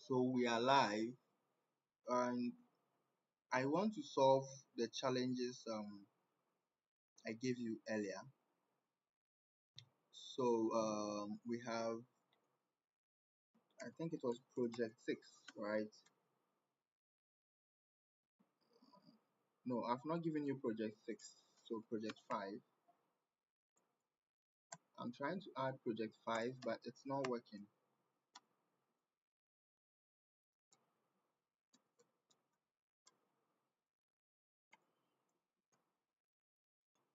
So we are live, and I want to solve the challenges I gave you earlier. So we have, I think it was project 6, right? No, I've not given you project 6, so project 5. I'm trying to add project 5, but it's not working.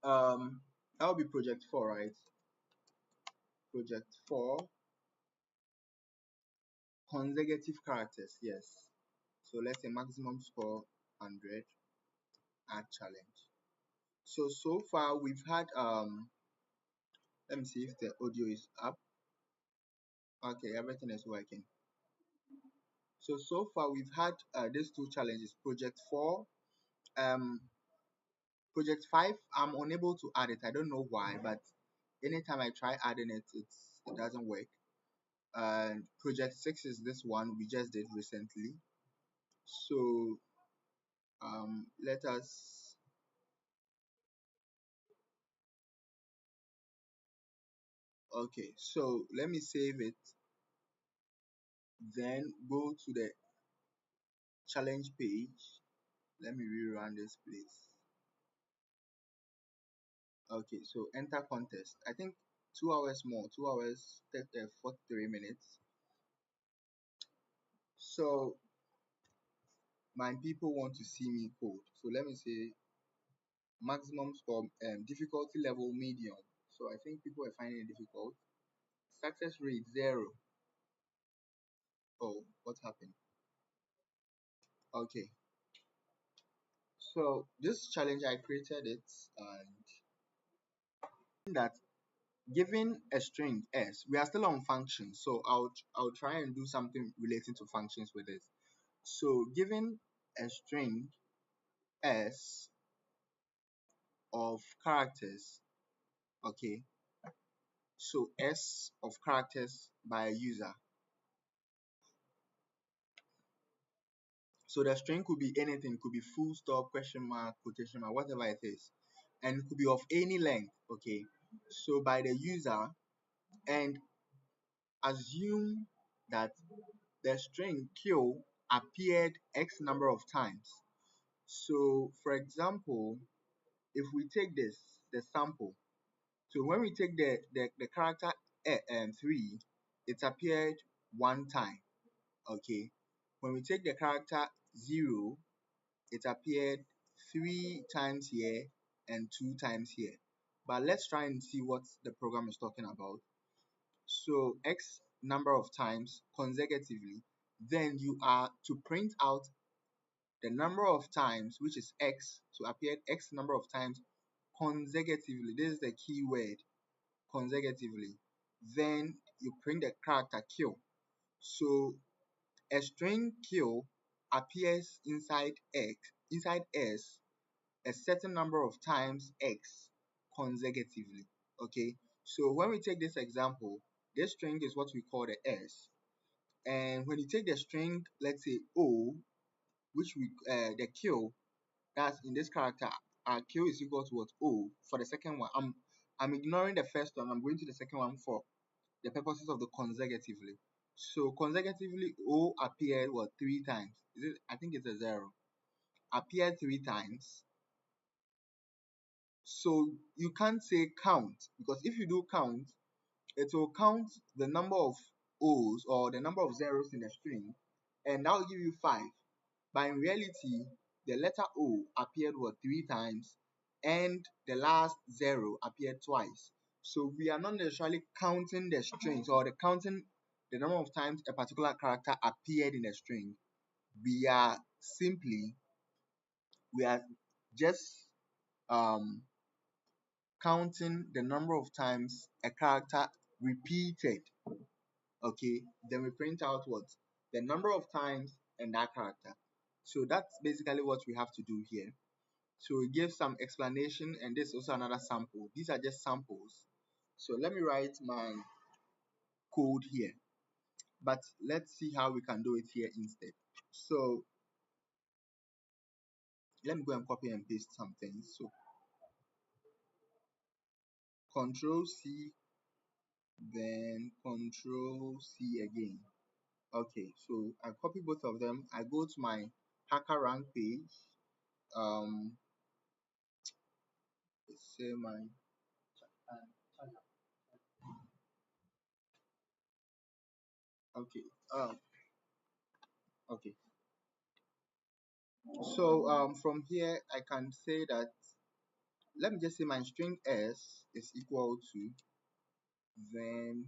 Um, that will be project 4, right? Project 4, consecutive characters, yes. So let's say maximum score 100, add challenge. So far we've had let me see if the audio is up. Okay, everything is working. So far we've had these two challenges. Project 4, um project 5, I'm unable to add it. I don't know why, but anytime I try adding it, it doesn't work. And project 6 is this one we just did recently. So let us, okay, so let me save it, then go to the challenge page. Let me rerun this, please. Okay, so enter contest. I think 2 hours more, 2 hours 43 minutes. So my people want to see me code. So let me say maximum score, difficulty level medium. So I think people are finding it difficult. Success rate 0. Oh, what happened? Okay. So this challenge I created it, and that given a string s, we are still on functions. So I'll try and do something relating to functions with this. So given a string s of characters, okay, so s of characters by a user. So the string could be anything, could be full stop, question mark, quotation mark, whatever it is, and it could be of any length, okay. So by the user, and assume that the string q appeared x number of times. So for example, if we take this, the sample, so when we take the character 3, it appeared 1 time, okay. When we take the character 0, it appeared 3 times here and 2 times here. But let's try and see what the program is talking about. So x number of times consecutively, then you are to print out the number of times, which is x, so appeared x number of times consecutively. This is the key word, consecutively. Then you print the character q. So a string q appears inside s a certain number of times x consecutively, okay. So when we take this example, this string is what we call the s, and when you take the string, let's say o, which we the q, that's in this character, q is equal to what, o. For the second one, I'm ignoring the first one, I'm going to the second one for the purposes of the consecutively. So consecutively, o appeared what, 3 times. Is it, I think it's a 0, appeared 3 times. So you can't say count, because if you do count, it will count the number of o's or the number of zeros in the string, and that will give you 5. But in reality, the letter o appeared what, 3 times, and the last 0 appeared twice. So we are not necessarily counting the strings or counting the number of times a particular character appeared in a string. We are just counting the number of times a character repeated, okay. Then we print out what, the number of times and that character. So that's basically what we have to do here. So we give some explanation, and this is also another sample. These are just samples. So let me write my code here. but let's see how we can do it here instead. So let me go and copy and paste something. So Control C, then Control C again. Okay, so I copy both of them. I go to my hacker rank page. Um, say my okay. Okay. So from here I can say that, let me just say my string s is equal to, then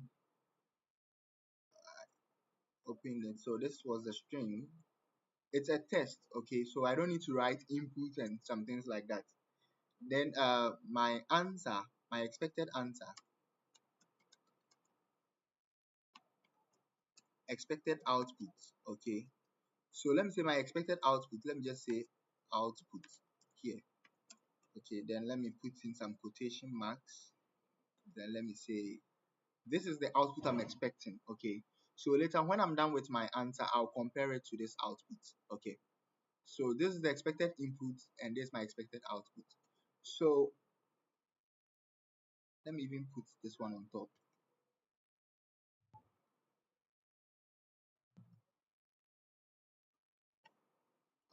open it. So this was a string. It's a test, okay? So I don't need to write input and some things like that. Then my answer, my expected answer, expected output, okay? So let me say my expected output. Let me just say output here. Okay, then let me put in some quotation marks. Then let me say this is the output I'm expecting. Okay, so later when I'm done with my answer, I'll compare it to this output. Okay, so this is the expected input and this is my expected output. So let me even put this one on top.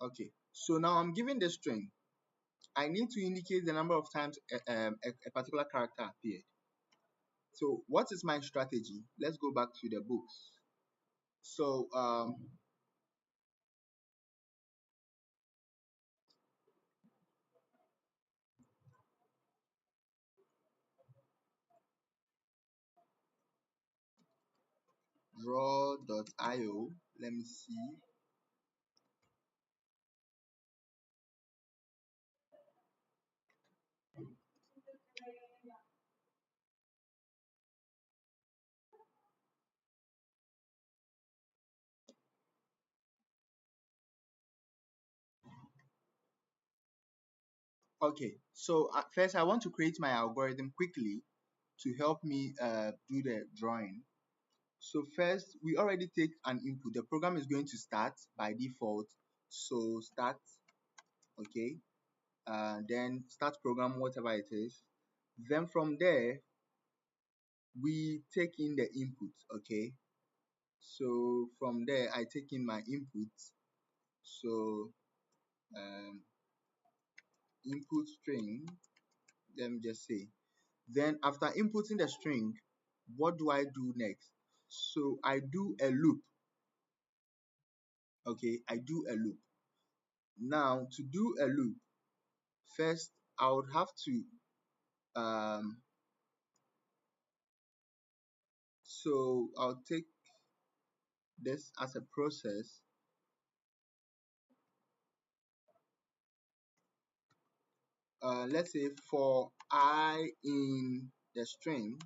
Okay, so now I'm given the string. I need to indicate the number of times a particular character appeared. So what is my strategy? Let's go back to the books. So draw.io, let me see. Okay, so first I want to create my algorithm quickly to help me do the drawing. So first, we already take an input. The program is going to start by default. So start, okay, then start program, whatever it is. Then from there, we take in the input, okay. So from there, I take in my input. So input string, let me just say. Then after inputting the string, what do I do next? So I do a loop. Okay, I do a loop. Now to do a loop, first I would have to so I'll take this as a process. Let's say for I in the string,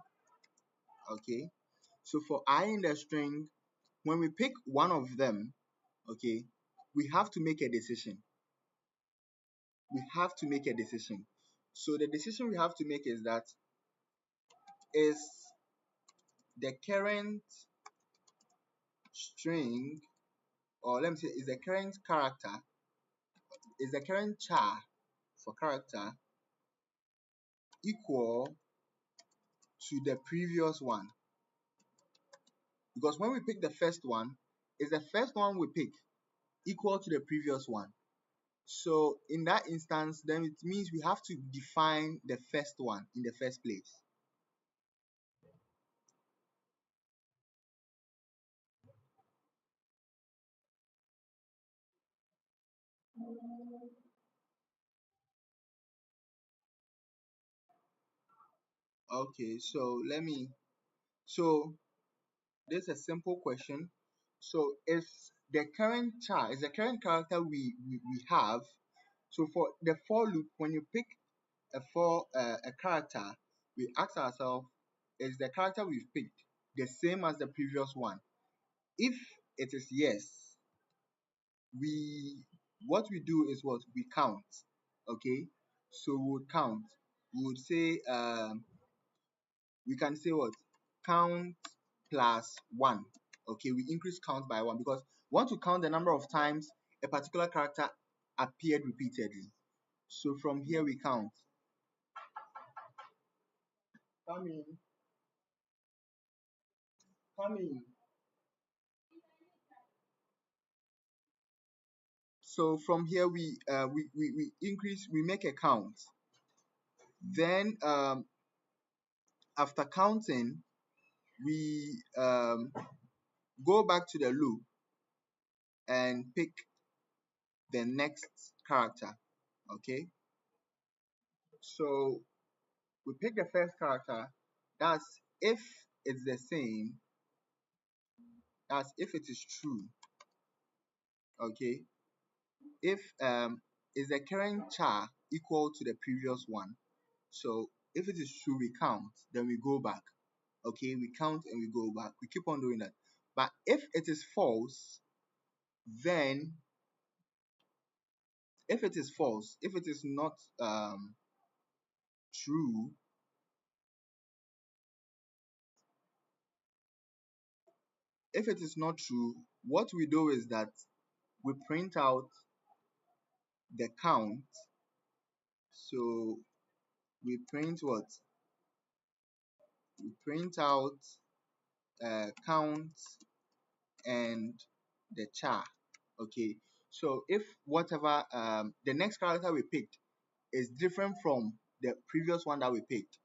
okay. So for I in the string, when we pick one of them, okay, we have to make a decision. We have to make a decision. So the decision we have to make is that, is the current string, or let me say, is the current character, is the current char for character equal to the previous one? Because when we pick the first one, is the first one we pick equal to the previous one? So in that instance, then it means we have to define the first one in the first place. Okay, so so this is a simple question. So if the current char is the current character we have, so for the for loop, when you pick a character, we ask ourselves, is the character we've picked the same as the previous one? If it is yes, we what we do is what we count. Okay, so we would count. We would say we can say what, count plus one. Okay, we increase count by 1 because we want to count the number of times a particular character appeared repeatedly. So from here we count. Come in. Come in. So from here we increase, we make a count. Then after counting, we go back to the loop and pick the next character. Okay, so we pick the first character. That's if it's the same. That's if it is true. Okay, if is the current char equal to the previous one. So if it is true, we count, then we go back. Okay, we count and we go back. We keep on doing that. But if it is false, then if it is false, if it is not true, if it is not true, what we do is that we print out the count. So we print what? We print out count and the char. Okay, so if whatever the next character we picked is different from the previous one that we picked,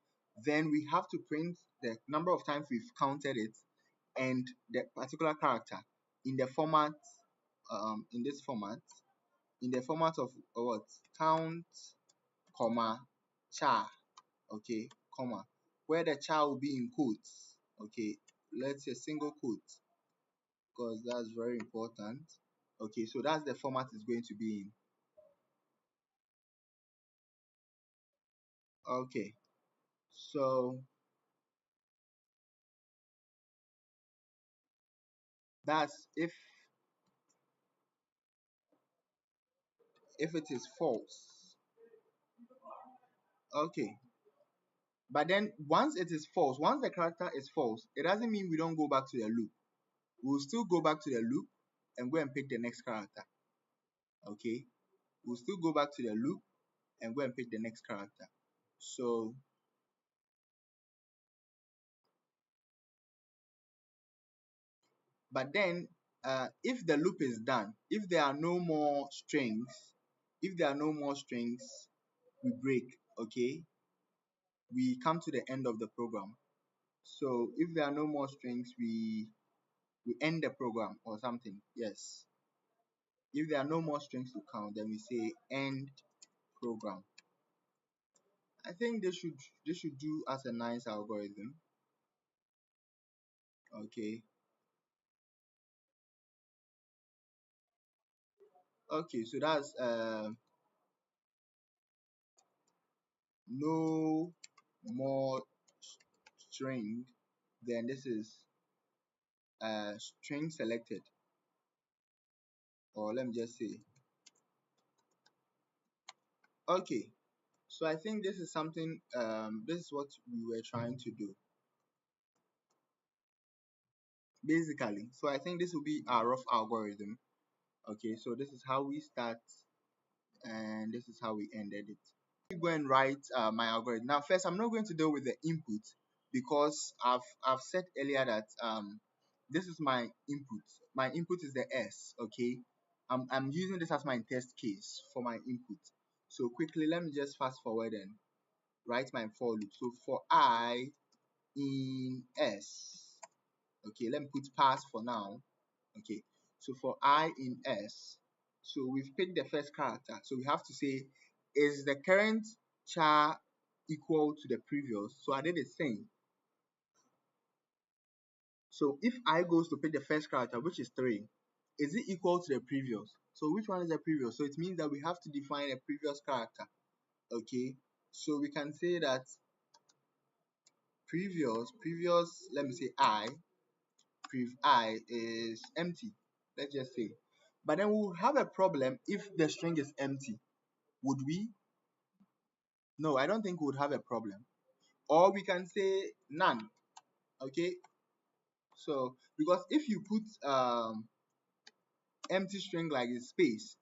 then we have to print the number of times we've counted it and the particular character in the format in this format, in the format of what? Count, comma, char. Okay, comma, where the char will be in quotes. Okay, let's say single quotes because that's very important. Okay, so that's the format it's going to be in. Okay, so that's if it is false. Okay, but then once it is false, once the character is false, it doesn't mean we don't go back to the loop. We'll still go back to the loop and go and pick the next character. Okay, we'll still go back to the loop and go and pick the next character. So but then if the loop is done, if there are no more strings, if there are no more strings, we break. Okay, we come to the end of the program. So if there are no more strings, we end the program or something. Yes, if there are no more strings to count, then we say end program. I think this should do as a nice algorithm. Okay, okay, so that's no more string, then this is string selected, or let me just say. Okay, so I think this is something this is what we were trying to do basically. So I think this will be our rough algorithm. Okay, so this is how we start and this is how we ended it. Go and write my algorithm. Now first, I'm not going to deal with the input because I've said earlier that this is my input. My input is the S. Okay, I'm using this as my test case for my input. So quickly, let me just fast forward and write my for loop. So for I in S. Okay, let me put pass for now. Okay, so for I in S, so we've picked the first character. So we have to say, is the current char equal to the previous? So I did the same. So if I goes to pick the first character, which is 3, is it equal to the previous? So which one is the previous? So it means that we have to define a previous character. Okay, so we can say that previous, let me say I is empty. Let's just say. But then we'll have a problem if the string is empty. Would we? No, I don't think we would have a problem. Or we can say none. Okay. So because if you put empty string like a space,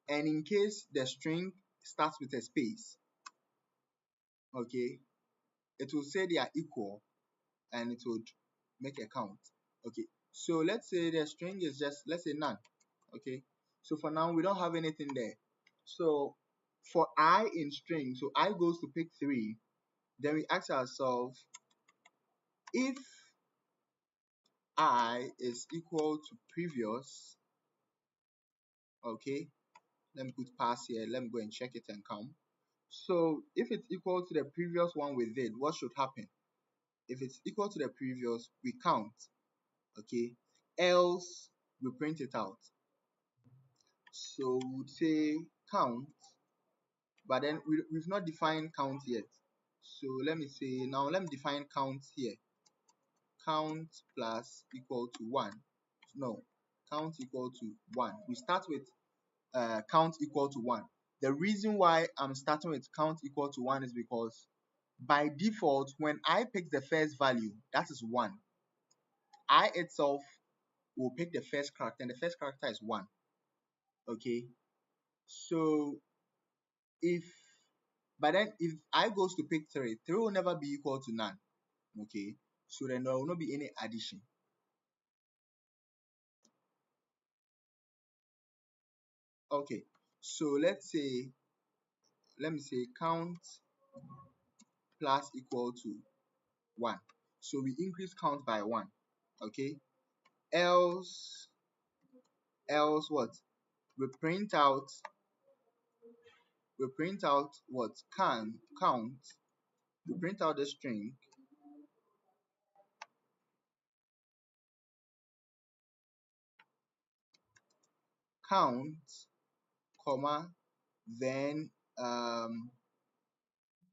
and in case the string starts with a space, okay, it will say they are equal and it would make a count. Okay, so let's say the string is just, let's say, none. Okay, so for now we don't have anything there. So for I in string, so I goes to pick 3, then we ask ourselves, if I is equal to previous, okay, let me put pass here, let me go and check it and come. So if it's equal to the previous one we did, what should happen? If it's equal to the previous, we count, okay, else we print it out. So we would say count, but then we've not defined count yet. So let me say, now let me define count here. Count plus equal to 1. No, count equal to 1. We start with count equal to 1. The reason why I'm starting with count equal to 1 is because by default, when I pick the first value, that is 1, I itself will pick the first character, and the first character is 1. Okay, so if, but then if I goes to pick 3, 3 will never be equal to none. Okay, so then there will not be any addition. Okay, so let me say count plus equal to 1. So we increase count by 1. Okay, else what? We print out what? Count. We print out the string count, comma, then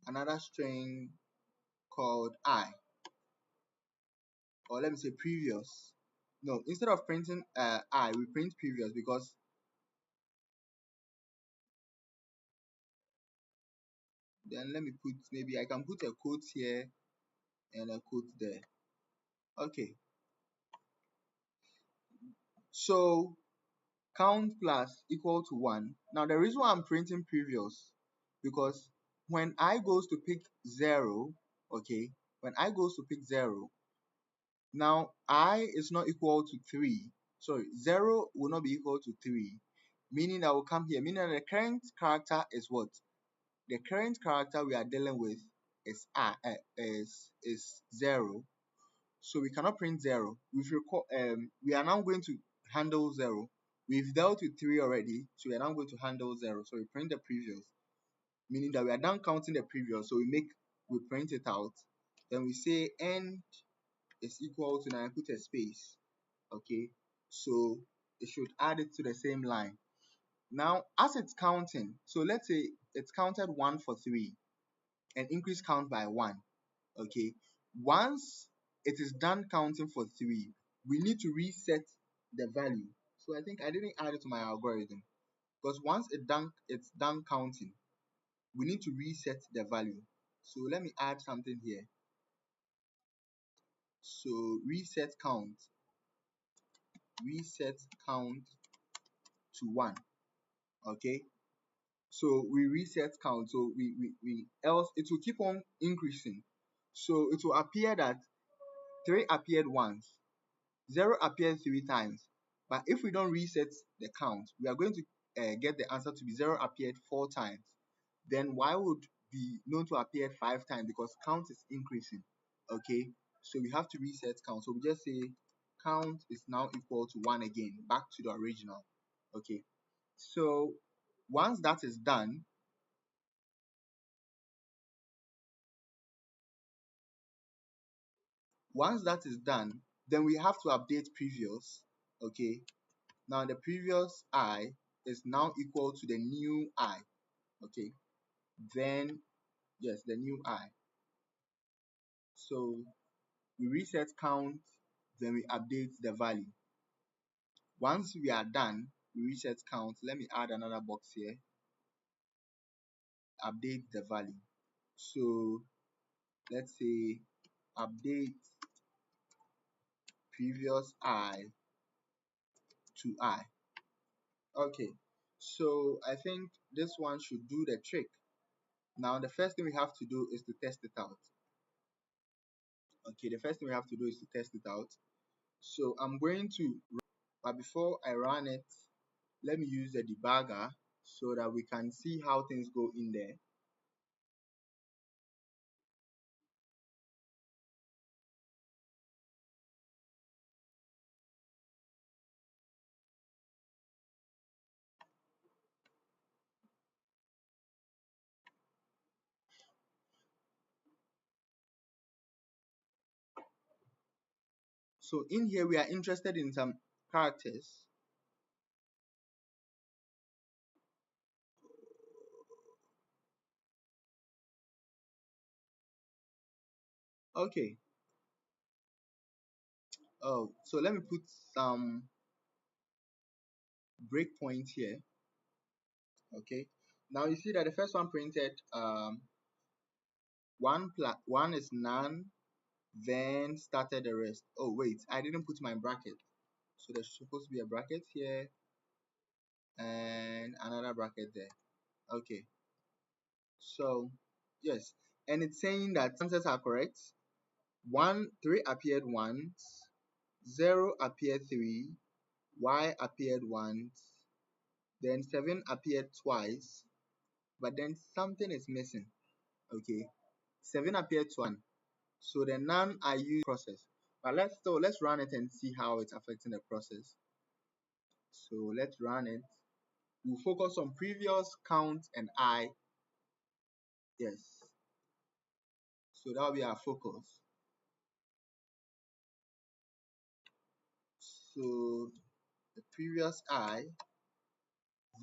another string called I, or let me say previous. No, instead of printing I, we print previous, because then let me put, maybe I can put a quote here and a quote there. Okay, so count plus equal to 1. Now the reason why I'm printing previous, because when I goes to pick 0, okay, when I goes to pick 0, now I is not equal to 3. Sorry, 0 will not be equal to 3, meaning I will come here, meaning that the current character is what? The current character we are dealing with is is 0. So we cannot print 0. We are now going to handle 0. We've dealt with 3 already, so we are now going to handle 0. So we print the previous, meaning that we are done counting the previous. So we print it out. Then we say end is equal to, now I put a space. Okay, so it should add it to the same line. Now, as it's counting, so let's say it's counted 1 for 3 and increase count by 1. Okay, once it is done counting for 3, we need to reset the value. So I think I didn't add it to my algorithm, because once it's done counting, we need to reset the value. So let me add something here. So reset count to 1. Okay, so we reset count, so we else it will keep on increasing. So it will appear that 3 appeared once, 0 appeared 3 times, but if we don't reset the count, we are going to get the answer to be 0 appeared 4 times. Then y would be known to appear 5 times, because count is increasing. Okay, so we have to reset count. So we just say count is now equal to 1 again, back to the original. Okay, so once that is done, then we have to update previous. Okay, now the previous I is now equal to the new I. Okay, then yes, the new I. So we reset count, then we update the value. Once we are done, we reset count. Let me add another box here. Update the value. So let's say update previous I to I. Okay, so I think this one should do the trick. Now the first thing we have to do is to test it out. Okay, the first thing we have to do is to test it out. So I'm going to, but before I run it, let me use the debugger so that we can see how things go in there. So in here, we are interested in some characters. Okay. Oh, so let me put some breakpoints here. Okay. Now you see that the first one printed one is none, then started the rest. Oh wait, I didn't put my bracket. So there's supposed to be a bracket here and another bracket there. Okay. So yes, and it's saying that answers are correct. 3 appeared once, 0 appeared 3, Y appeared once, then 7 appeared twice, but then something is missing. Okay, 7 appeared twice. So the none I use process. But let's run it and see how it's affecting the process. So let's run it. We'll focus on previous, count, and I. Yes. So that'll be our focus. So the previous I,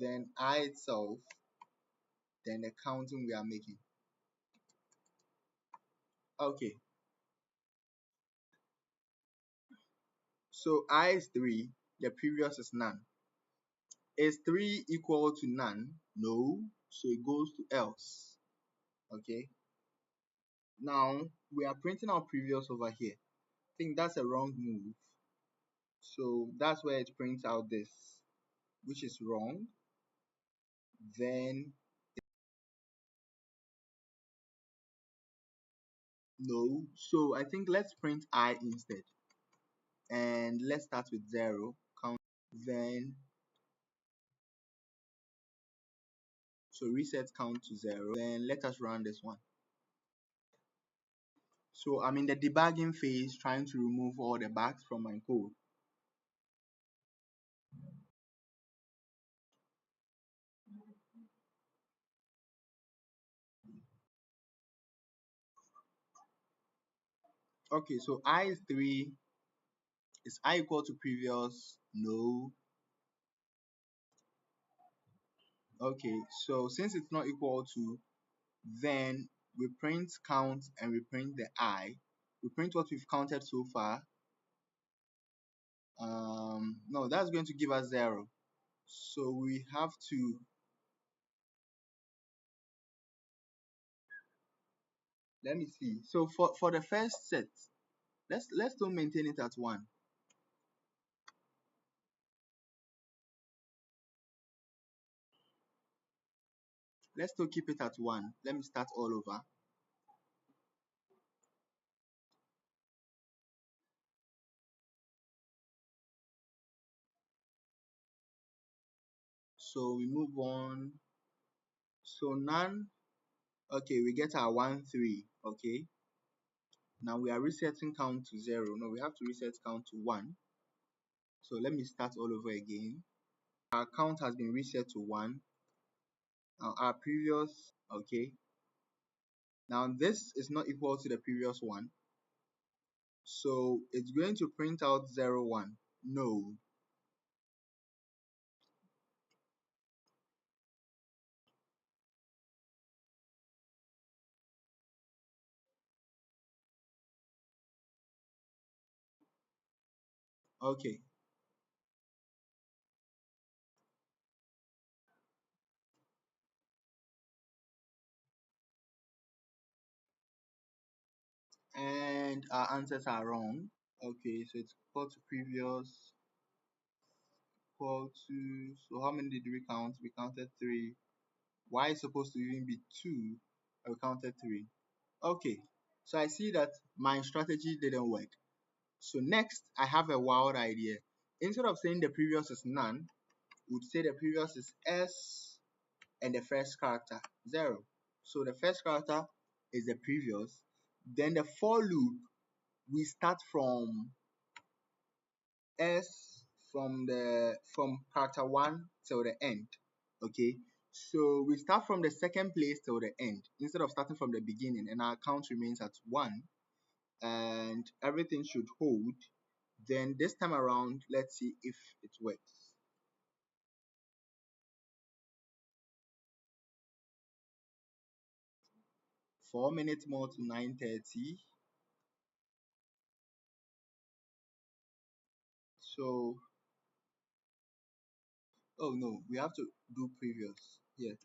then I itself, then the counting we are making. Okay. So I is 3, the previous is none. Is 3 equal to none? No. So it goes to else. Okay. Now we are printing our previous over here. I think that's a wrong move. So that's where it prints out this, which is wrong. Then no. So I think let's print I instead. And let's start with 0. Count. Then so reset count to 0. Then let us run this one. So I'm in the debugging phase trying to remove all the bugs from my code. Okay, so I is 3. Is I equal to previous? No. Okay, so since it's not equal to, then we print count and we print the I. We print what we've counted so far. No, that's going to give us 0. So we have to, let me see. So for the first set, let's still maintain it at 1. Let's still keep it at 1. Let me start all over. So we move on. So none. Okay, we get our 1, 3. Okay. Now we are resetting count to 0. No, we have to reset count to 1. So let me start all over again. Our count has been reset to 1. Now our previous, okay. Now this is not equal to the previous one. So it's going to print out 0, 1. No. Okay. And our answers are wrong. Okay, so it's equal to previous, equal to, so how many did we count? We counted 3. Y is supposed to even be 2, and we counted 3. Okay, so I see that my strategy didn't work. So next, I have a wild idea. Instead of saying the previous is none, we'd say the previous is S and the first character 0. So the first character is the previous. Then the for loop, we start from S, from character 1 till the end. Okay, so we start from the second place till the end instead of starting from the beginning, and our count remains at 1, and everything should hold. Then this time around, let's see if it works. 4 minutes more to 9:30. So, oh no, we have to do previous. Yes,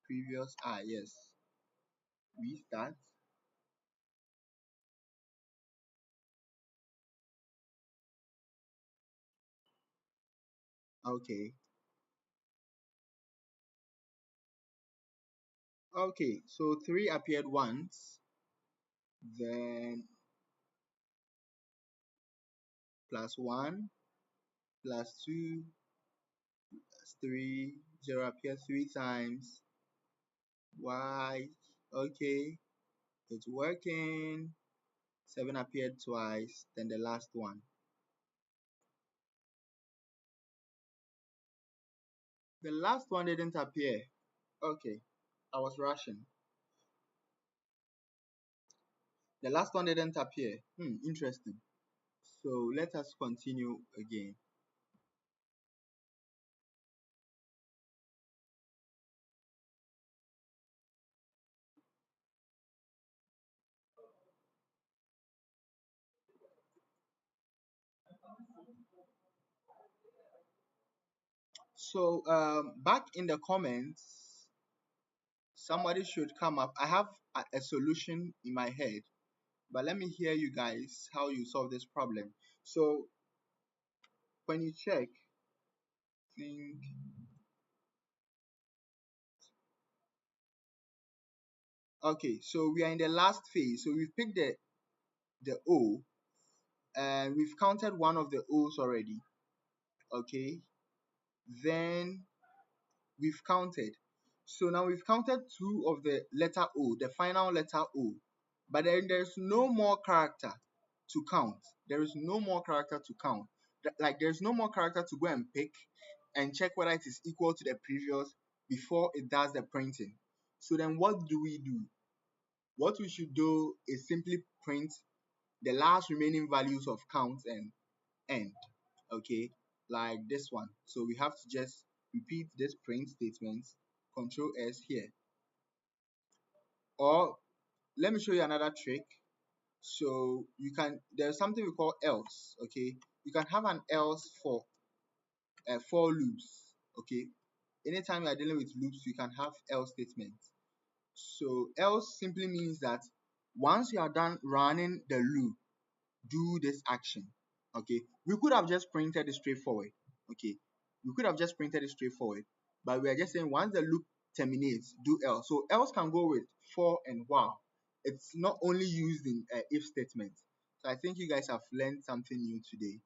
previous. Yes. Restart. Okay. Okay. So 3 appeared once. Then +1, +2, +3. 0 appeared 3 times. Y. Okay. It's working. 7 appeared twice. Then the last one. The last one didn't appear. Okay. I was rushing. The last one didn't appear. Interesting. So let us continue again. So back in the comments, somebody should come up. I have a solution in my head, but let me hear you guys how you solve this problem. So when you check, think, okay, so we are in the last phase. So we've picked the O, and we've counted one of the O's already. Okay, then we've counted. So now we've counted 2 of the letter O, the final letter O. But then there's no more character to count. There is no more character to count. Like there's no more character to go and pick and check whether it is equal to the previous before it does the printing. So then what do we do? What we should do is simply print the last remaining values of count and end. Okay, like this one. So we have to just repeat this print statement, Control S here. Or let me show you another trick. So you can, there's something we call else. Okay, you can have an else for loops. Okay, anytime you are dealing with loops, you can have else statements. So else simply means that once you are done running the loop, do this action. Okay, we could have just printed it straightforward. Okay, we could have just printed it straightforward, but we are just saying once the loop terminates, do else. So else can go with for and while. It's not only used in if statements. So I think you guys have learned something new today.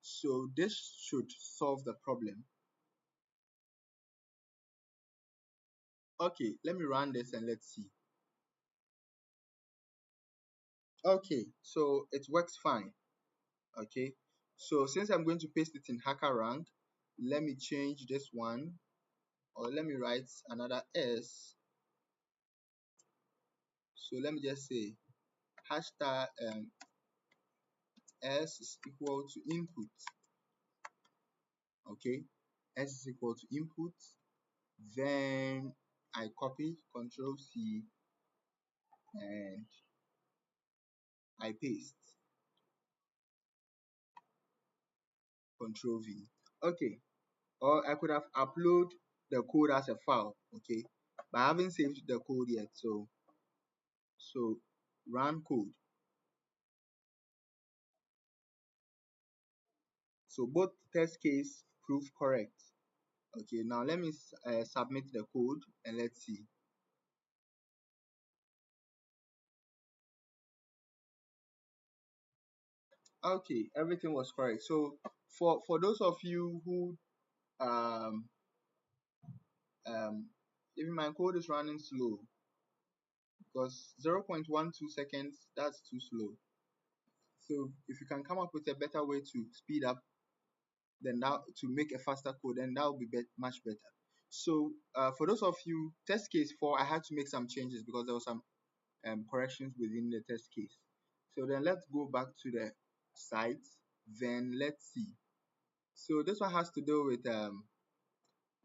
So this should solve the problem. Okay, let me run this and let's see. Okay, so it works fine. Okay, so since I'm going to paste it in HackerRank, let me change this one, or let me write another S. So let me just say hashtag S is equal to input. Okay, S is equal to input. Then I copy, Control C, and I paste, Control V. Okay, or I could have upload the code as a file. Okay, but I haven't saved the code yet. So run code. So both test case prove correct. Okay, now let me submit the code and let's see. Okay, everything was correct. So for those of you who um even my code is running slow because 0.12 seconds, that's too slow. So if you can come up with a better way to speed up, then now to make a faster code, then that will be much better. So for those of you, test case 4, I had to make some changes because there was some corrections within the test case. So then let's go back to the site. Then let's see. So this one has to do with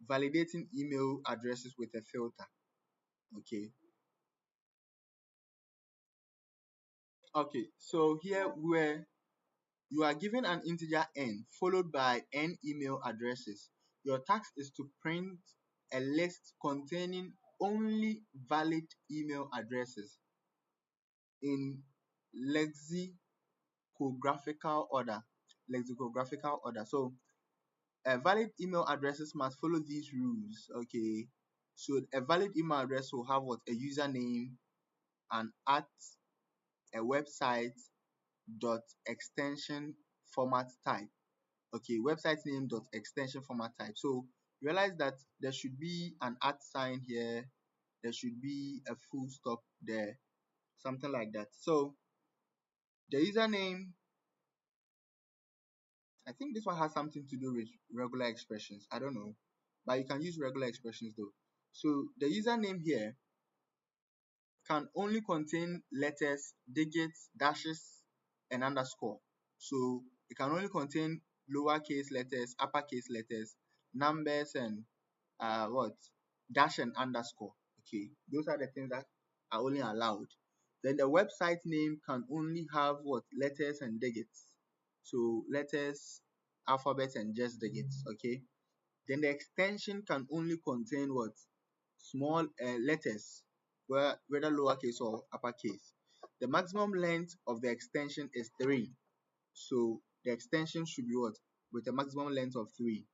validating email addresses with a filter. Okay. Okay. So here where you are given an integer n followed by n email addresses. Your task is to print a list containing only valid email addresses in lexicographical order. Lexicographical order. So valid email addresses must follow these rules. Okay. So a valid email address will have what? A username, an at, a website, dot extension format type. Okay, website name dot extension format type. So realize that there should be an at sign here, there should be a full stop there, something like that. So the username, I think this one has something to do with regular expressions. I don't know, but you can use regular expressions though. So the username here can only contain letters, digits, dashes, and underscore. So it can only contain lowercase letters, uppercase letters, numbers, and what? Dash and underscore. Okay, those are the things that are only allowed. Then the website name can only have what? Letters and digits. So letters, alphabets, and just digits. Okay. Then the extension can only contain what? Small letters, whether lowercase or uppercase. The maximum length of the extension is 3. So the extension should be what? With a maximum length of 3.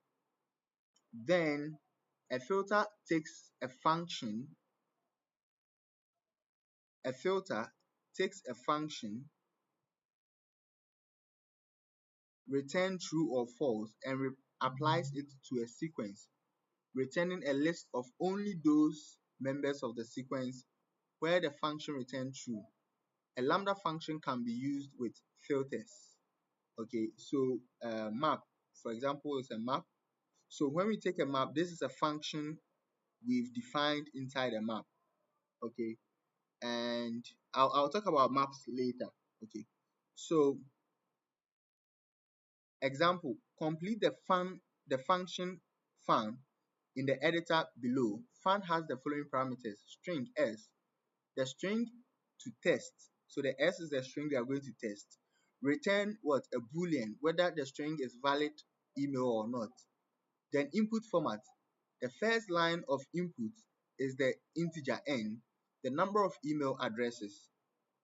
Then a filter takes a function, a filter takes a function, return true or false, and applies it to a sequence, returning a list of only those members of the sequence where the function returned true. A lambda function can be used with filters. Okay, so map, for example, is a map. So when we take a map, this is a function we've defined inside a map. Okay, and I'll talk about maps later. Okay, so example, complete the function fun in the editor below. Fun has the following parameters: string s, the string to test. So the s is the string we are going to test. Return what? A boolean, whether the string is valid email or not. Then input format. The first line of input is the integer n, the number of email addresses.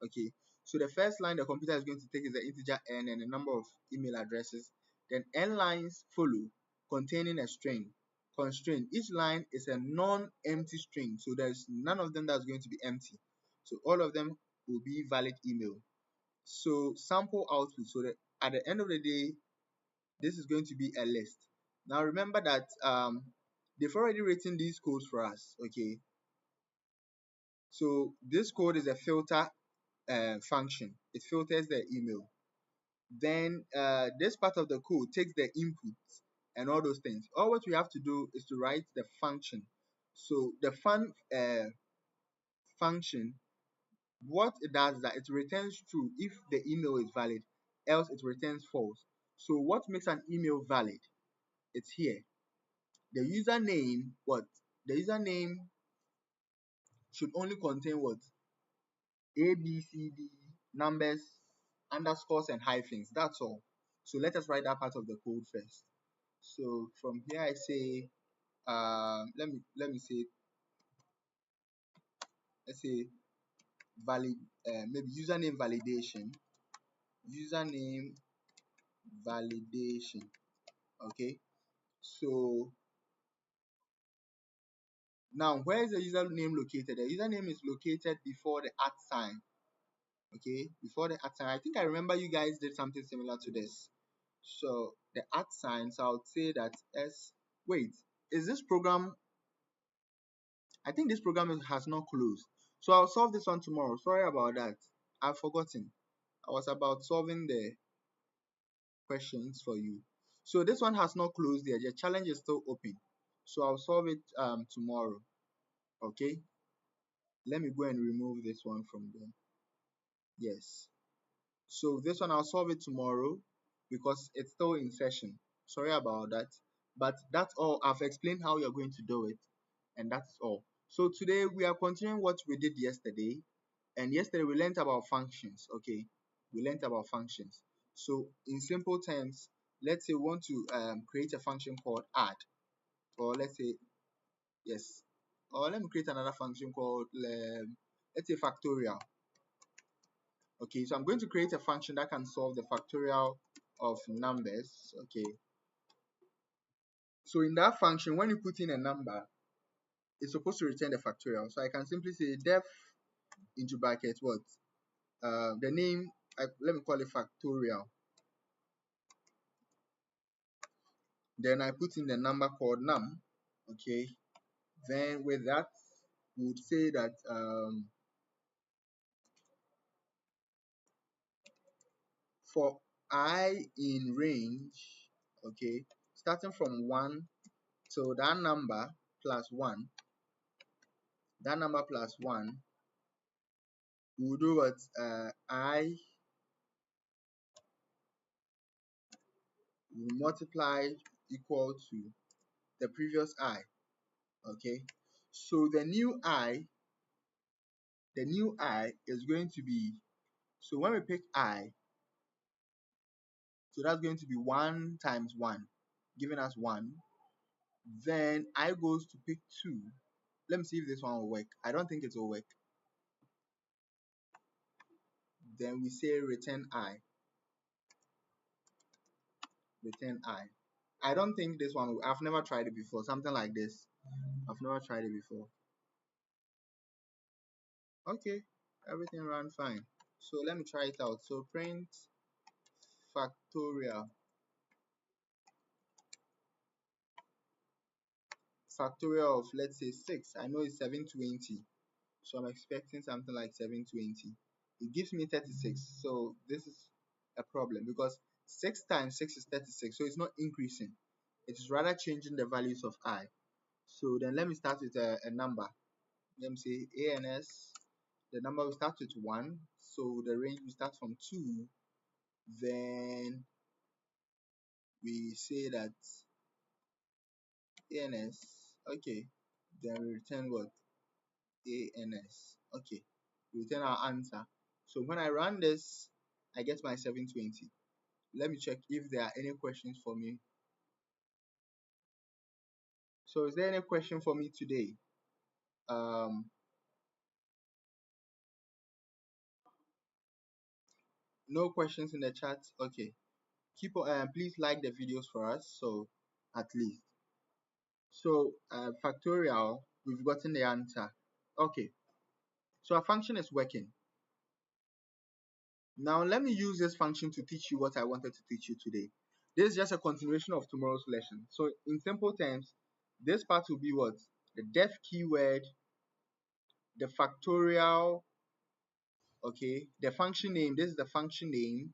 Okay, so the first line the computer is going to take is the integer n and the number of email addresses. Then n lines follow containing a string. Constraint. Each line is a non-empty string, so there's none of them that's going to be empty. So all of them will be valid email. So sample output. So that at the end of the day, this is going to be a list. Now remember that they've already written these codes for us. Okay, so this code is a filter function. It filters the email. Then this part of the code takes the inputs and all those things. All what we have to do is to write the function. So the fun function, what it does is that it returns true if the email is valid, else it returns false. So what makes an email valid? It's here. The username, what? The username should only contain what? A, B, C, D, numbers, underscores, and hyphens. That's all. So let us write that part of the code first. So from here I say, let me say, let's say valid, maybe username validation, username validation. Okay, so now where is the username located? The username is located before the @ sign. Okay, before the @ sign. I think I remember you guys did something similar to this. So the @ sign, so I would say that S. Wait, is this program? I think this program has not closed. So I'll solve this one tomorrow. Sorry about that. I've forgotten. I was about solving the questions for you. So this one has not closed yet. The challenge is still open. So I'll solve it tomorrow. Okay. Let me go and remove this one from there. Yes. So this one I'll solve it tomorrow because it's still in session. Sorry about that. But that's all. I've explained how you're going to do it, and that's all. So today we are continuing what we did yesterday. And yesterday we learned about functions. Okay. We learned about functions. So in simple terms, let's say we want to create a function called add, or let's say yes, or let me create another function called let's say factorial. Okay, so I'm going to create a function that can solve the factorial of numbers. Okay, so in that function, when you put in a number, it's supposed to return the factorial. So I can simply say def into bracket what the name, let me call it factorial. Then I put in the number called num. Okay, then with that we would say that for I in range, okay, starting from 1 till that number plus 1, that number plus 1, we will do what I will multiply equal to the previous I. Okay, so the new I is going to be, so when we pick I, so that's going to be 1 times 1, giving us 1. Then I goes to pick 2. Let me see if this one will work. I don't think it will work. Then we say return I. Return I. I don't think this one will, I've never tried it before. Something like this. I've never tried it before. Okay, everything ran fine. So let me try it out. So print factorial. Factorial of, let's say, 6. I know it's 720. So I'm expecting something like 720. It gives me 36. So this is a problem because 6 times 6 is 36. So it's not increasing. It is rather changing the values of I. So then let me start with a number. Let me say ANS. The number will start with 1. So the range will start from 2. Then we say that ANS. Okay. Then we return what? ANS. Okay. We return our answer. So when I run this, I get my 720. Let me check if there are any questions for me. So is there any question for me today? No questions in the chat. Okay. Keep please like the videos for us. So at least. So factorial, we've gotten the answer. Okay. So our function is working. Now let me use this function to teach you what I wanted to teach you today. This is just a continuation of tomorrow's lesson. So in simple terms, this part will be what? The def keyword, the factorial, okay, the function name, this is the function name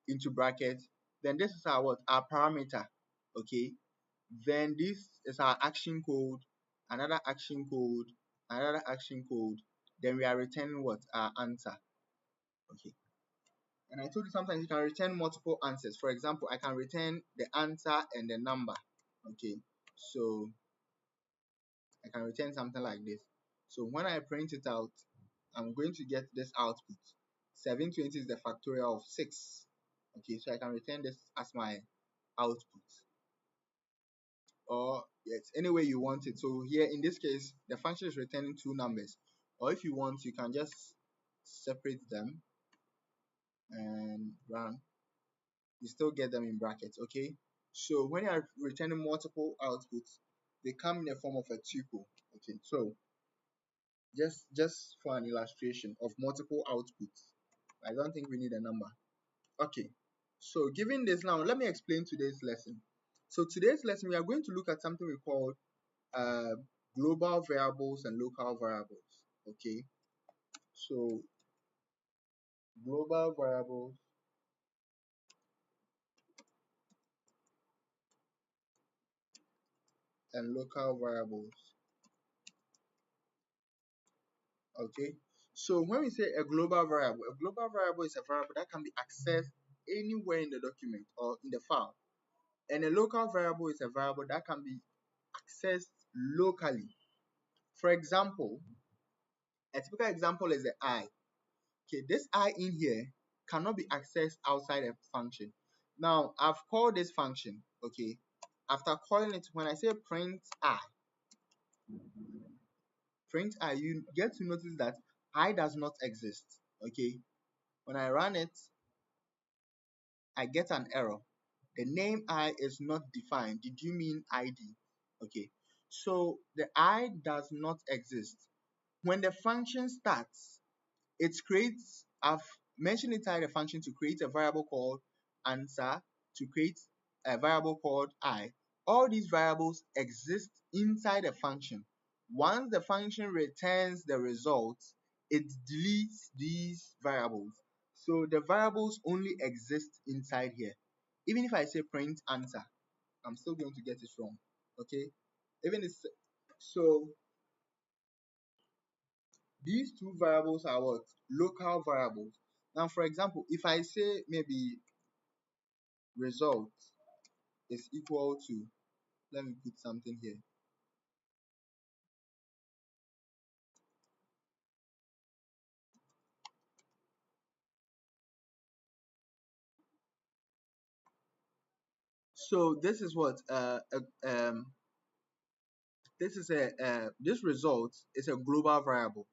into brackets. Then this is our what? Our parameter, okay. Then this is our action code, another action code, another action code. Then we are returning what? Our answer, okay. And I told you sometimes you can return multiple answers. For example, I can return the answer and the number. Okay, so I can return something like this. So when I print it out, I'm going to get this output. 720 is the factorial of 6. Okay, so I can return this as my output. Or yes, any way you want it. So here in this case, the function is returning 2 numbers. Or if you want, you can just separate them and run. You still get them in brackets, okay? So when you are returning multiple outputs, they come in the form of a tuple. Okay, so just for an illustration of multiple outputs, I don't think we need a number. Okay, so given this now, let me explain today's lesson. So today's lesson, we are going to look at something we call uh, global variables and local variables. Okay, so global variables and local variables. Okay, so when we say a global variable is a variable that can be accessed anywhere in the document or in the file, and a local variable is a variable that can be accessed locally. For example, a typical example is the I. Okay, this I in here cannot be accessed outside a function. Now, I've called this function, okay. After calling it, when I say print I, you get to notice that I does not exist, okay. When I run it, I get an error. The name I is not defined. Did you mean ID? Okay, so the I does not exist. When the function starts, it creates, I've mentioned inside the function to create a variable called answer, to create a variable called I. All these variables exist inside the function. Once the function returns the results, it deletes these variables. So the variables only exist inside here. Even if I say print answer, I'm still going to get it wrong. Okay? Even if so, these two variables are what? Local variables. Now, for example, if I say maybe result is equal to, let me put something here. So this is what this result is a global variable.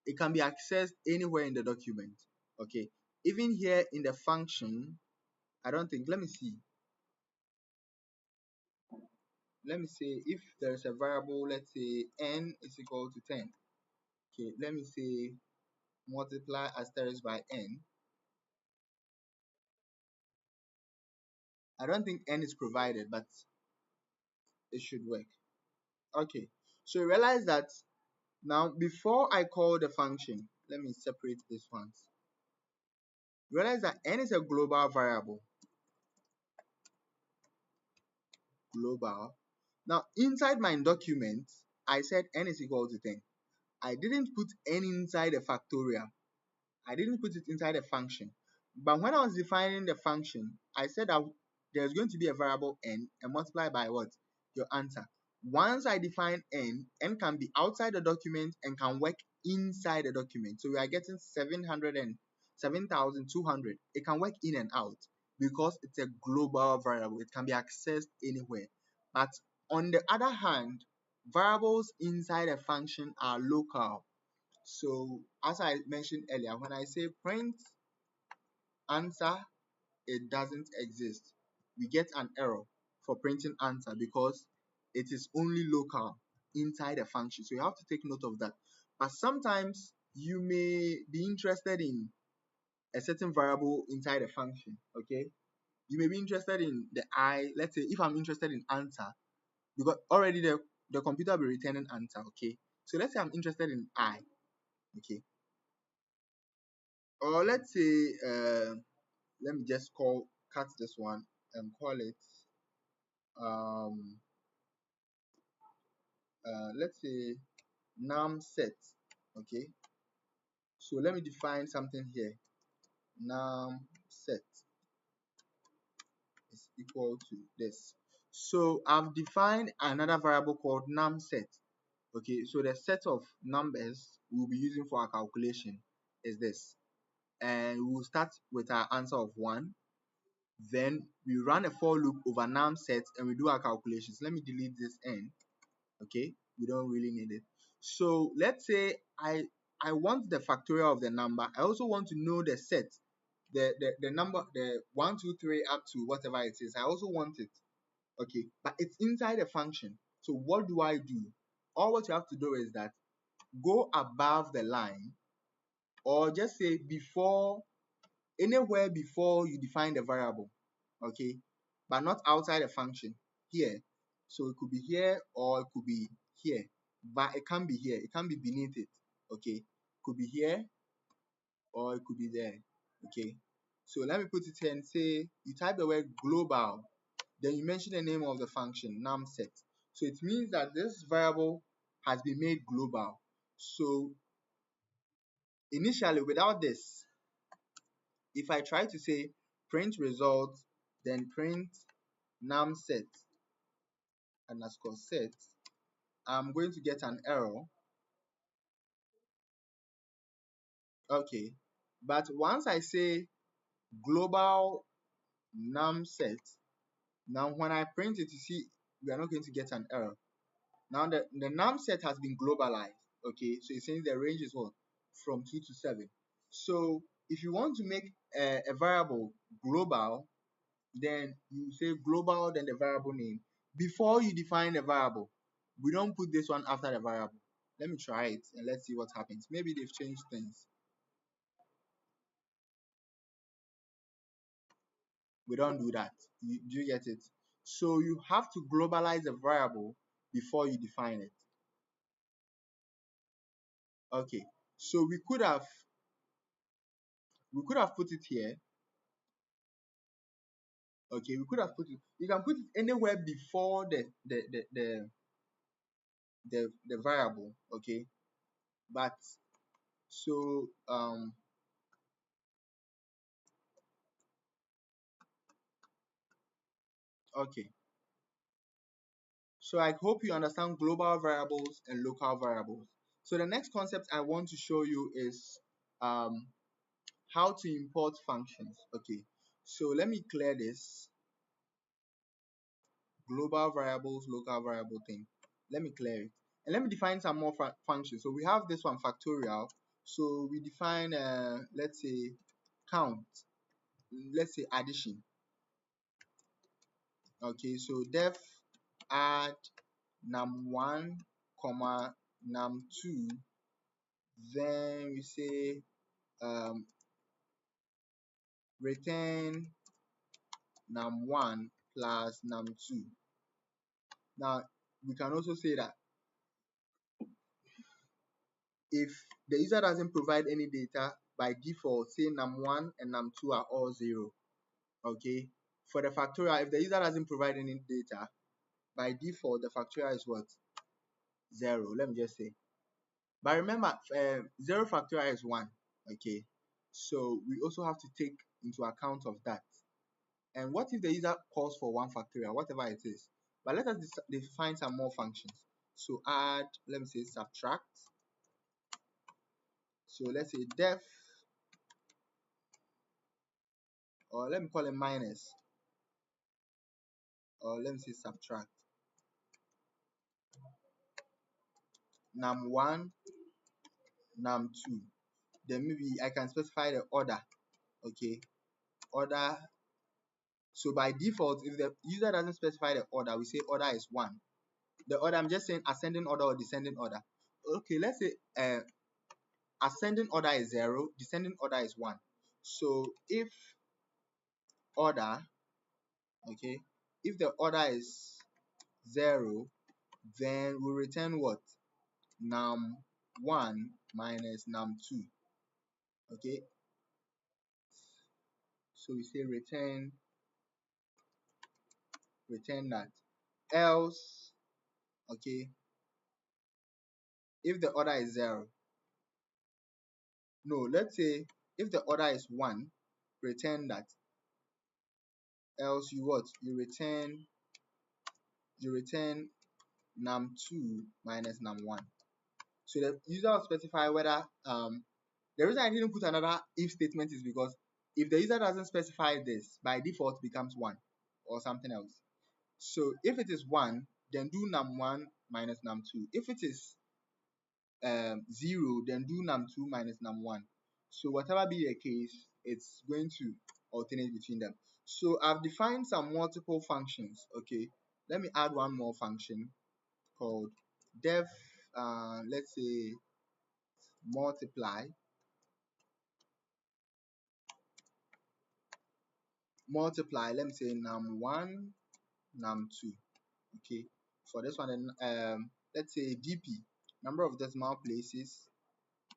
It can be accessed anywhere in the document. Okay, even here in the function, I don't think. Let me see. Let me say if there's a variable, let's say n is equal to 10. Okay, let me say multiply asterisk by n. I don't think n is provided, but it should work. Okay, so realize that now before I call the function, let me separate this ones. Realize that n is a global variable. Global. Now inside my document, I said n is equal to 10. I didn't put n inside a factorial. I didn't put it inside a function. But when I was defining the function, I said that there's going to be a variable n and multiply by what? Your answer. Once I define n can be outside the document and can work inside the document. So we are getting 7,200. It can work in and out because it's a global variable. It can be accessed anywhere. But on the other hand, variables inside a function are local. So as I mentioned earlier, when I say print answer, it doesn't exist. We get an error for printing answer because it is only local inside a function. So you have to take note of that. But sometimes you may be interested in a certain variable inside a function. Okay, you may be interested in the I. Let's say if I'm interested in answer, because already the computer will be returning answer. Okay, so let's say I'm interested in I. Okay, or let's say let me just cut this one and call it um let's say num set. Okay, so let me define something here. Num set is equal to this. So I've defined another variable called num set. Okay, so the set of numbers we'll be using for our calculation is this, and we'll start with our answer of 1. Then we run a for loop over num set and we do our calculations. Let me delete this n. Okay, we don't really need it. So let's say I want the factorial of the number. I also want to know the set, the number, the 1 2 3 up to whatever it is. I also want it. okay, but it's inside a function. So what do I do? All what you have to do is that go above the line, or just say before, anywhere before you define the variable, okay, but not outside the function here. So it could be here or it could be here, but it can't be here, it can't be beneath it, okay. It could be here or it could be there, okay. So let me put it here and say you type the word global, then you mention the name of the function numset. So it means that this variable has been made global. So initially, without this, if I try to say print result, then print numset underscore set, I'm going to get an error. Okay, but once I say global numset, now when I print it, you see we are not going to get an error. Now the numset has been globalized. Okay, so it's saying the range is what? From 2 to 7. So if you want to make a variable global, then you say global, then the variable name. Before you define the variable, we don't put this one after the variable. Let me try it and let's see what happens. Maybe they've changed things. We don't do that. Do you get it? So you have to globalize a variable before you define it. Okay. So we could have put it here. Okay, we could have put it. You can put it anywhere before the variable. Okay, but so okay. So I hope you understand global variables and local variables. So the next concept I want to show you is um, how to import functions. Okay, so let me clear this global variables, local variable thing. Let me clear it. And let me define some more functions. So we have this one, factorial. So we define, let's say, count. Let's say addition. Okay, so def add num1, comma num2. Then we say return num1 plus num2. Now we can also say that if the user doesn't provide any data, by default, say num1 and num2 are all 0. Okay. For the factorial, if the user doesn't provide any data, by default, the factorial is what? 0. Let me just say. But remember, 0 factorial is 1. Okay. So we also have to take into account of that. And what if the user calls for 1 factorial, whatever it is? But let us define some more functions. So add, let me say subtract. So let's say def, or let me call it minus, or let me say subtract num1, num2. Then maybe I can specify the order. Okay, order. So by default, if the user doesn't specify the order, we say order is 1. The order, I'm just saying ascending order or descending order. Okay, let's say ascending order is 0, descending order is 1. So if order, okay, if the order is 0, then we return what? Num1 minus num2. Okay, so we say return that. Else, okay, if the order is 0, no, let's say if the order is 1, return that. Else you what? You return num2 minus num1. So the user will specify whether the reason I didn't put another if statement is because if the user doesn't specify this, by default becomes 1 or something else. So if it is 1, then do num1 minus num2. If it is 0, then do num2 minus num1. So whatever be the case, it's going to alternate between them. So I've defined some multiple functions. Okay, let me add one more function called def, let's say multiply. Let me say num1, num2. Okay, for this one, then let's say dp, number of decimal places.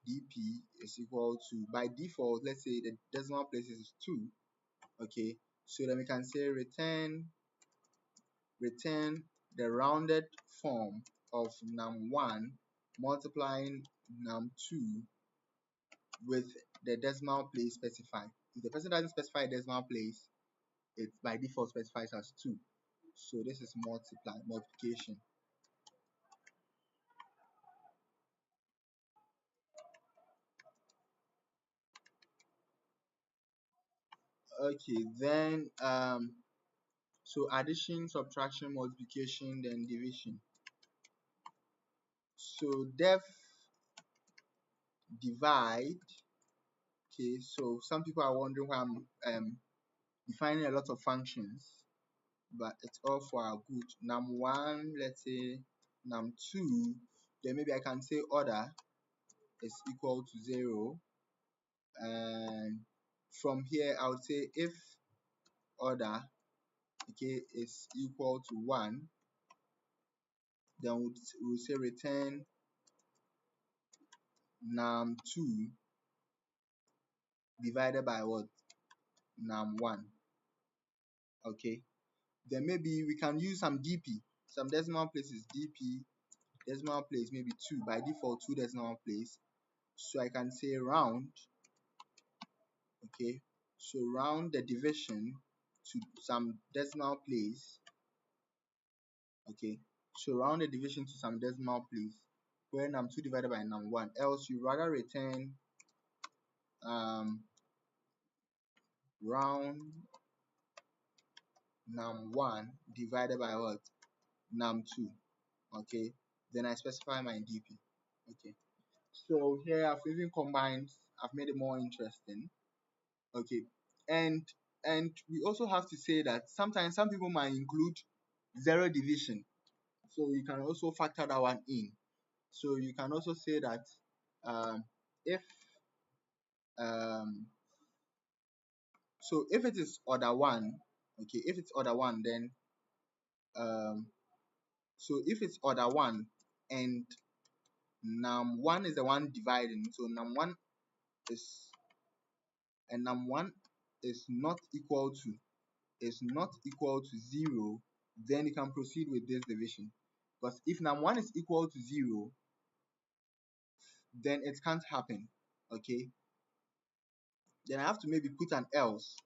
dp is equal to, by default, let's say the decimal places is 2. Okay, so then we can say return the rounded form of num1 multiplying num2 with the decimal place specified. If the person doesn't specify a decimal place, it by default specifies as 2. So this is multiplication. Okay, then so addition, subtraction, multiplication, then division. So def divide. Okay, so some people are wondering why I'm defining a lot of functions, but it's all for our good. Num1, let's say num2, then maybe I can say order is equal to 0, and from here I would say if order, okay, is equal to 1, then we'll say return num2 divided by what? Num1. Okay, then maybe we can use some dp, some decimal places. dp decimal place maybe 2, by default 2 decimal place, so I can say round. Okay, so round the division to some decimal place. Okay, so round the division to some decimal place where num2 divided by num1, else you rather return round num1 divided by what? Num2. Okay, then I specify my dp. Okay, so here I've even combined, I've made it more interesting. Okay, and we also have to say that sometimes some people might include zero division, so you can also factor that one in. So you can also say that if um, so if it is order 1, okay, if it's order 1, then so if it's order 1 and num1 is the one dividing, so num1 is, and num1 is not equal to, 0, then you can proceed with this division. Because if num1 is equal to 0, then it can't happen. Okay, then I have to maybe put an else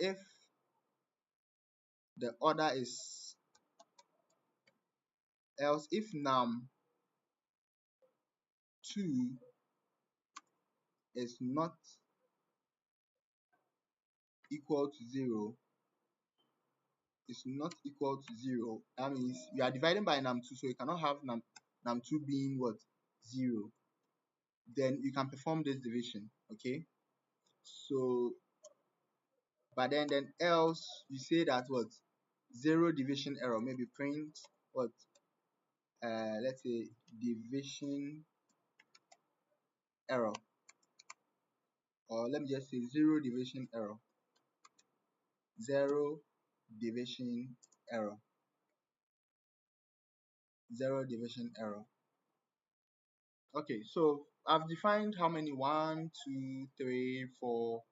if the order is, else if num2 is not equal to 0, that means you are dividing by num2, so you cannot have num2 being what? 0. Then you can perform this division. Okay, so but then else you say that what? Zero division error, maybe print what? Let's say division error, or let me just say zero division error. Zero division error. Zero division error. Okay, so I've defined how many? 1, 2, 3, 4,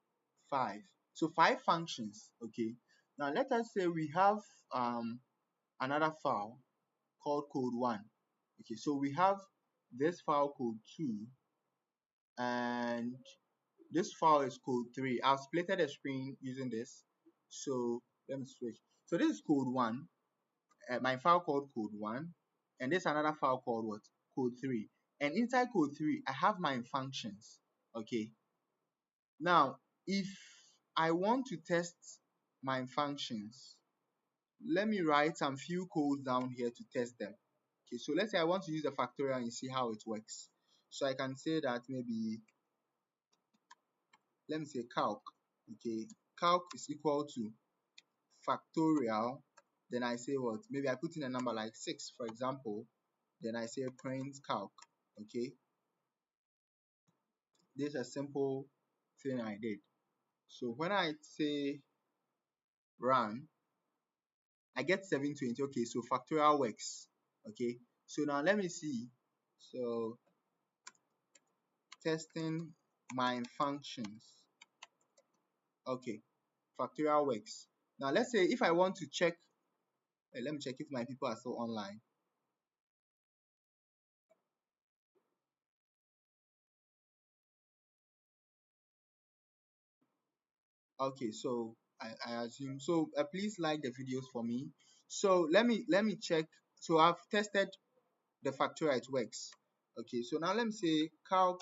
5. So 5 functions. Okay, now let us say we have another file called code1. Okay, so we have this file code2, and this file is code3. I've splitted the screen using this, so let me switch. So this is code1, my file called code1, and this another file called what? Code3. And inside code3 I have my functions. Okay, now if I want to test my functions, let me write some few codes down here to test them. Okay, so let's say I want to use a factorial and see how it works. So I can say that maybe, let me say calc. Okay, calc is equal to factorial, then I say what? Maybe I put in a number like 6, for example. Then I say print calc. Okay, this is a simple thing I did. So when I say run, I get 720. Okay, so factorial works. Okay, so now let me see. So testing my functions. Okay, factorial works. Now let's say if I want to check, let me check if my people are still online. Okay, so I assume so. Please like the videos for me. So let me check. So I've tested the factorial, it works. Okay, so now let me say calc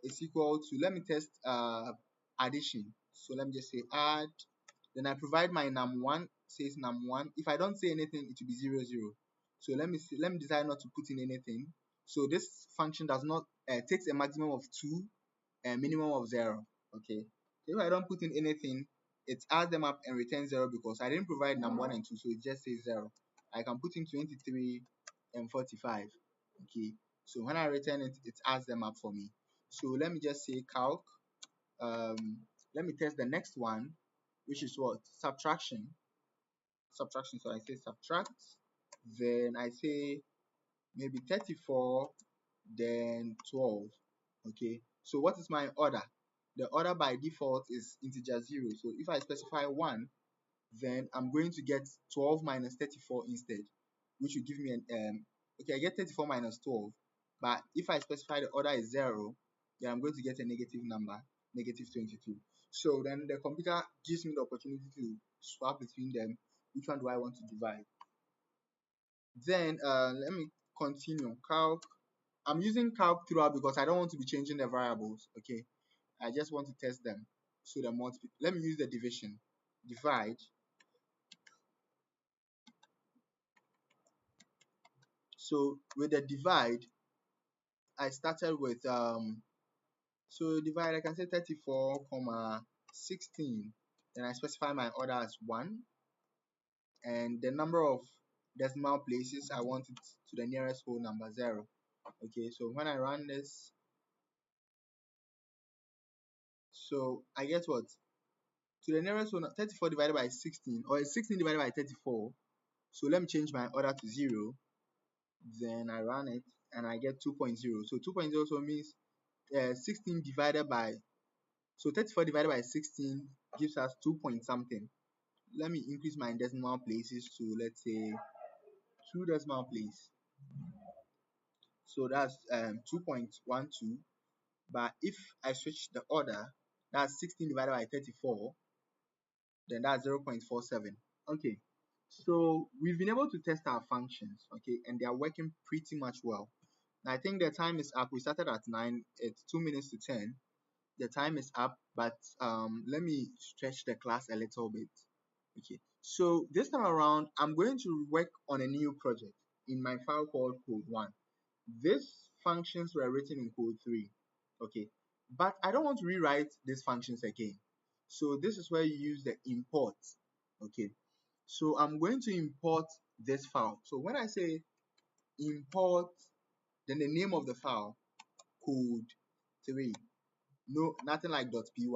is equal to, let me test addition. So let me just say add, then I provide my num1, says num1. If I don't say anything, it will be 0 0. So let me see, let me decide not to put in anything. So this function does not takes a maximum of 2 and minimum of 0. Okay, so if I don't put in anything, it adds them up and returns 0 because I didn't provide num1 and 2, so it just says 0. I can put in 23 and 45. Okay, so when I return it, it adds them up for me. So let me just say calc. Let me test the next one, which is what? Subtraction. Subtraction. So I say subtract. Then I say maybe 34, then 12. Okay. So what is my order? The order by default is integer 0. So if I specify 1, then I'm going to get 12 minus 34 instead, which will give me an okay, I get 34 minus 12, but if I specify the order is 0, then I'm going to get a negative number, negative 22. So then the computer gives me the opportunity to swap between them. Which one do I want to divide? Then let me continue. Calc. I'm using calc throughout because I don't want to be changing the variables. Okay, I just want to test them. So the multiple. Let me use the division. Divide. So with the divide, I started with so divide, I can say 34 comma 16. Then I specify my order as 1, and the number of decimal places I want it to the nearest whole number 0. Okay, so when I run this, so I get what? To the nearest whole 34 divided by 16, or 16 divided by 34. So let me change my order to 0. Then I run it and I get 2.0. So 2.0 so means 16 divided by, so 34 divided by 16 gives us 2 point something. Let me increase my decimal places to, let's say, 2 decimal place. So that's 2.12. But if I switch the order, that's 16 divided by 34, then that's 0.47. Okay, so we've been able to test our functions, okay, and they are working pretty much well. I think the time is up. We started at 9, it's 2 minutes to 10. The time is up, but let me stretch the class a little bit. Okay, so this time around, I'm going to work on a new project in my file called code1. These functions were written in code 3. Okay, but I don't want to rewrite these functions again. So this is where you use the import. Okay, so I'm going to import this file. So when I say import, then the name of the file, code 3. No, nothing like .py.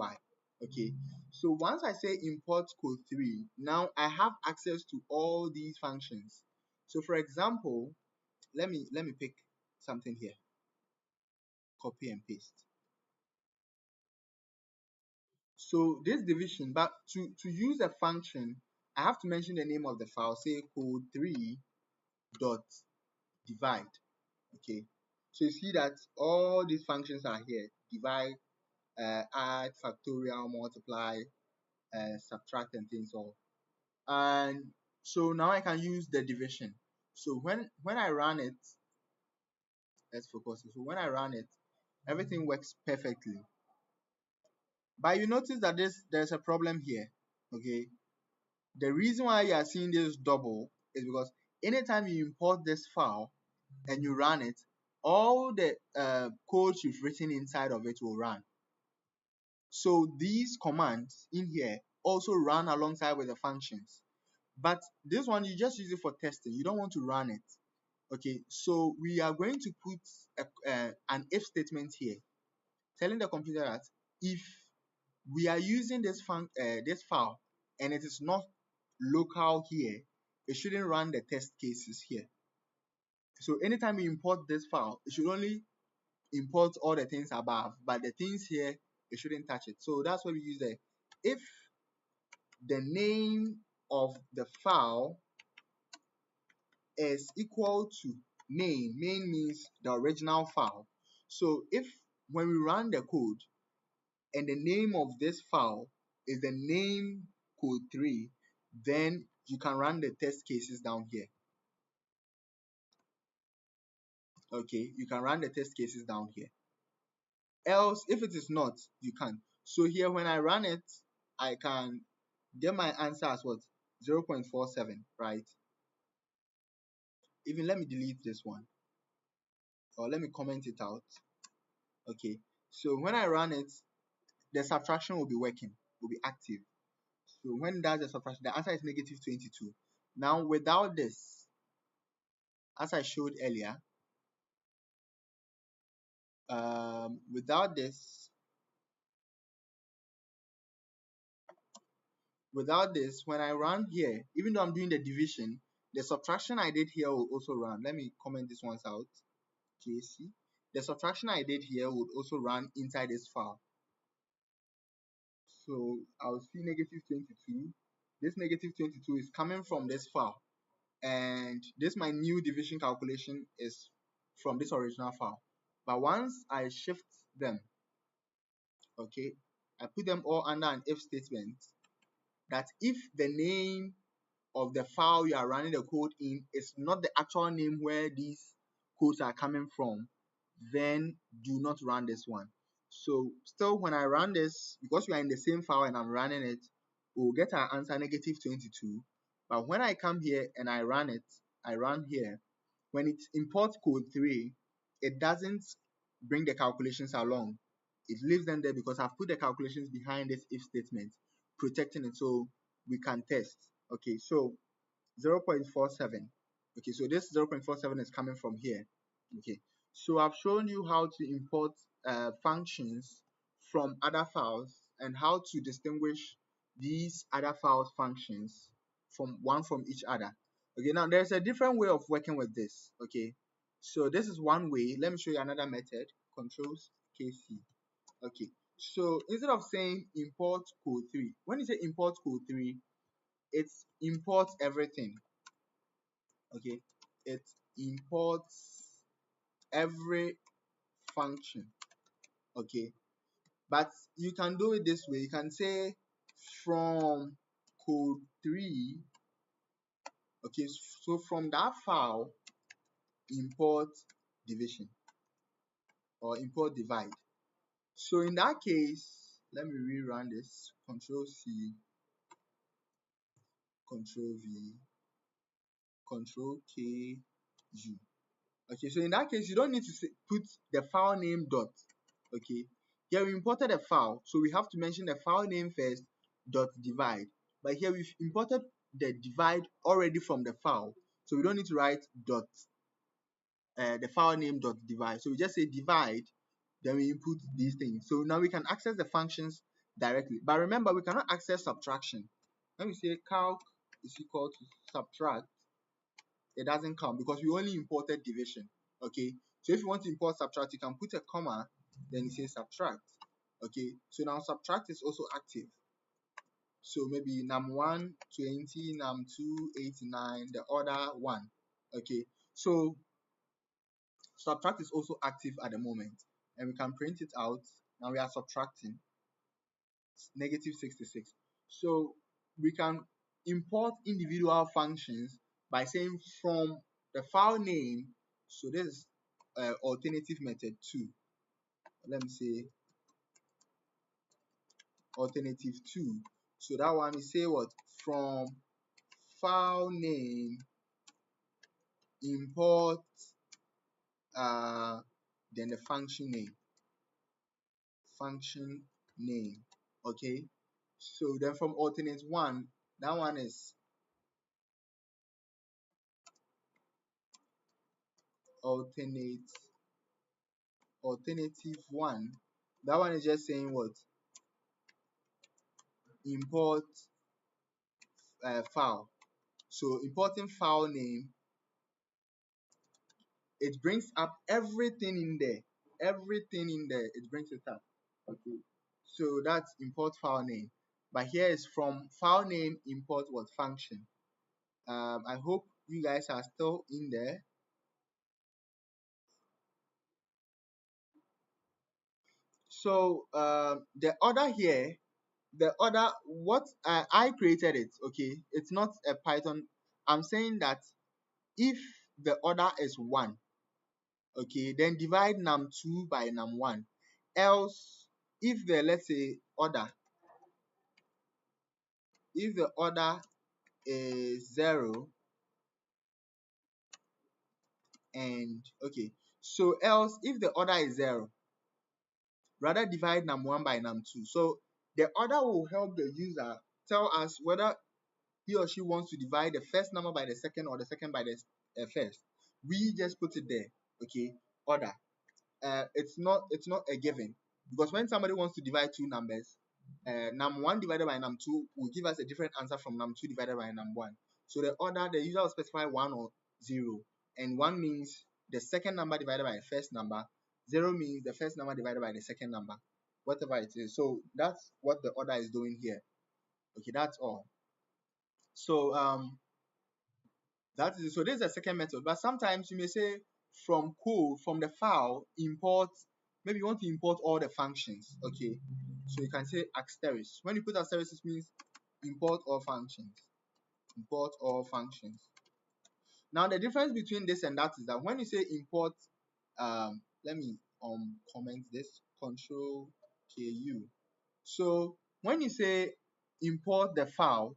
Okay, so once I say import code 3, now I have access to all these functions. So for example, let me pick something here, copy and paste. So this division, but to use a function, I have to mention the name of the file, say code 3 dot divide. Okay, so you see that all these functions are here: divide, add, factorial, multiply, subtract, and things all. And so now I can use the division. So when I run it, let's focus. So when I run it, everything works perfectly. But you notice that there's a problem here. Okay, the reason why you are seeing this double is because anytime you import this file and you run it, all the codes you've written inside of it will run. So these commands in here also run alongside with the functions. But this one, you just use it for testing. You don't want to run it. Okay, so we are going to put an if statement here, telling the computer that if we are using this file and it is not local here, it shouldn't run the test cases here. So anytime you import this file, it should only import all the things above, but the things here, it shouldn't touch it. So that's why we use the if the name of the file is equal to main means the original file. So if when we run the code and the name of this file is the name code 3, then you can run the test cases down here. Okay, you can run the test cases down here. Else, if it is not, you can't. So here, when I run it, I can get my answer as what? 0.47, right? Even let me delete this one, or let me comment it out. Okay, so when I run it, the subtraction will be working, will be active. So when that's the subtraction, the answer is negative 22. Now, without this, as I showed earlier, without this, when I run here, even though I'm doing the division, the subtraction I did here will also run. Let me comment this one out. Okay, see, the subtraction I did here would also run inside this file. So I'll see negative 22. This negative 22 is coming from this file, and this my new division calculation is from this original file. But once I shift them, okay, I put them all under an if statement, that if the name of the file you are running the code in is not the actual name where these codes are coming from, then do not run this one. So still, when I run this, because we are in the same file and I'm running it, we'll get our answer negative 22. But when I come here and I run it, I run here, when it imports code 3, it doesn't bring the calculations along. It leaves them there because I've put the calculations behind this if statement, protecting it so we can test. Okay, so 0.47. Okay, so this 0.47 is coming from here. Okay, so I've shown you how to import functions from other files and how to distinguish these other files functions from each other. Okay, now there's a different way of working with this. Okay, so this is one way. Let me show you another method. Controls KC. Okay, so instead of saying import code 3, when you say import code 3, it imports everything. Okay, it imports every function. Okay, but you can do it this way. You can say from code 3. Okay, so from that file, import division or import divide. So in that case, let me rerun this. Control C, Control V, Control K, U. Okay, so in that case, you don't need to put the file name dot. Okay, here we imported a file, so we have to mention the file name first, dot divide. But here we've imported the divide already from the file, so we don't need to write dot the file name dot divide. So we just say divide, then we input these things. So now we can access the functions directly. But remember, we cannot access subtraction. When we say calc is equal to subtract, it doesn't come because we only imported division. Okay, so if you want to import subtract, you can put a comma, then you say subtract. Okay, so now subtract is also active. So maybe num1 20, num2 89, the order 1. Okay, so subtract is also active at the moment, and we can print it out. Now we are subtracting negative 66. So we can import individual functions by saying from the file name. So this is alternative method 2. Let me say alternative 2. So that one is say what? From file name import then the function name. Okay, so then from alternate 1, that one is alternative one. That one is just saying what? Import file. So importing file name, it brings up everything in there. Everything in there, it brings it up. Okay. So that's import file name. But here is from file name import what function. I hope you guys are still in there. So the order here, the order, what I created it, okay, it's not a Python. I'm saying that if the order is 1, okay, then divide num2 by num1. Else, if the, let's say, order, if the order is 0, and okay, so else if the order is 0, rather divide num1 by num2. So the order will help the user tell us whether he or she wants to divide the first number by the second or the second by the first. We just put it there, okay? Order. It's not a given, because when somebody wants to divide two numbers, num1 divided by num2 will give us a different answer from num2 divided by num1. So the order, the user will specify 1 or 0, and 1 means the second number divided by the first number, 0 means the first number divided by the second number, whatever it is. So that's what the order is doing here. Okay, that's all. So that is, so this is the second method. But sometimes you may say from code, from the file, import, maybe you want to import all the functions. Okay, so you can say asterisk. When you put asterisk, it means import all functions. Import all functions. Now the difference between this and that is that when you say import, let me comment this, Control KU. So when you say import the file,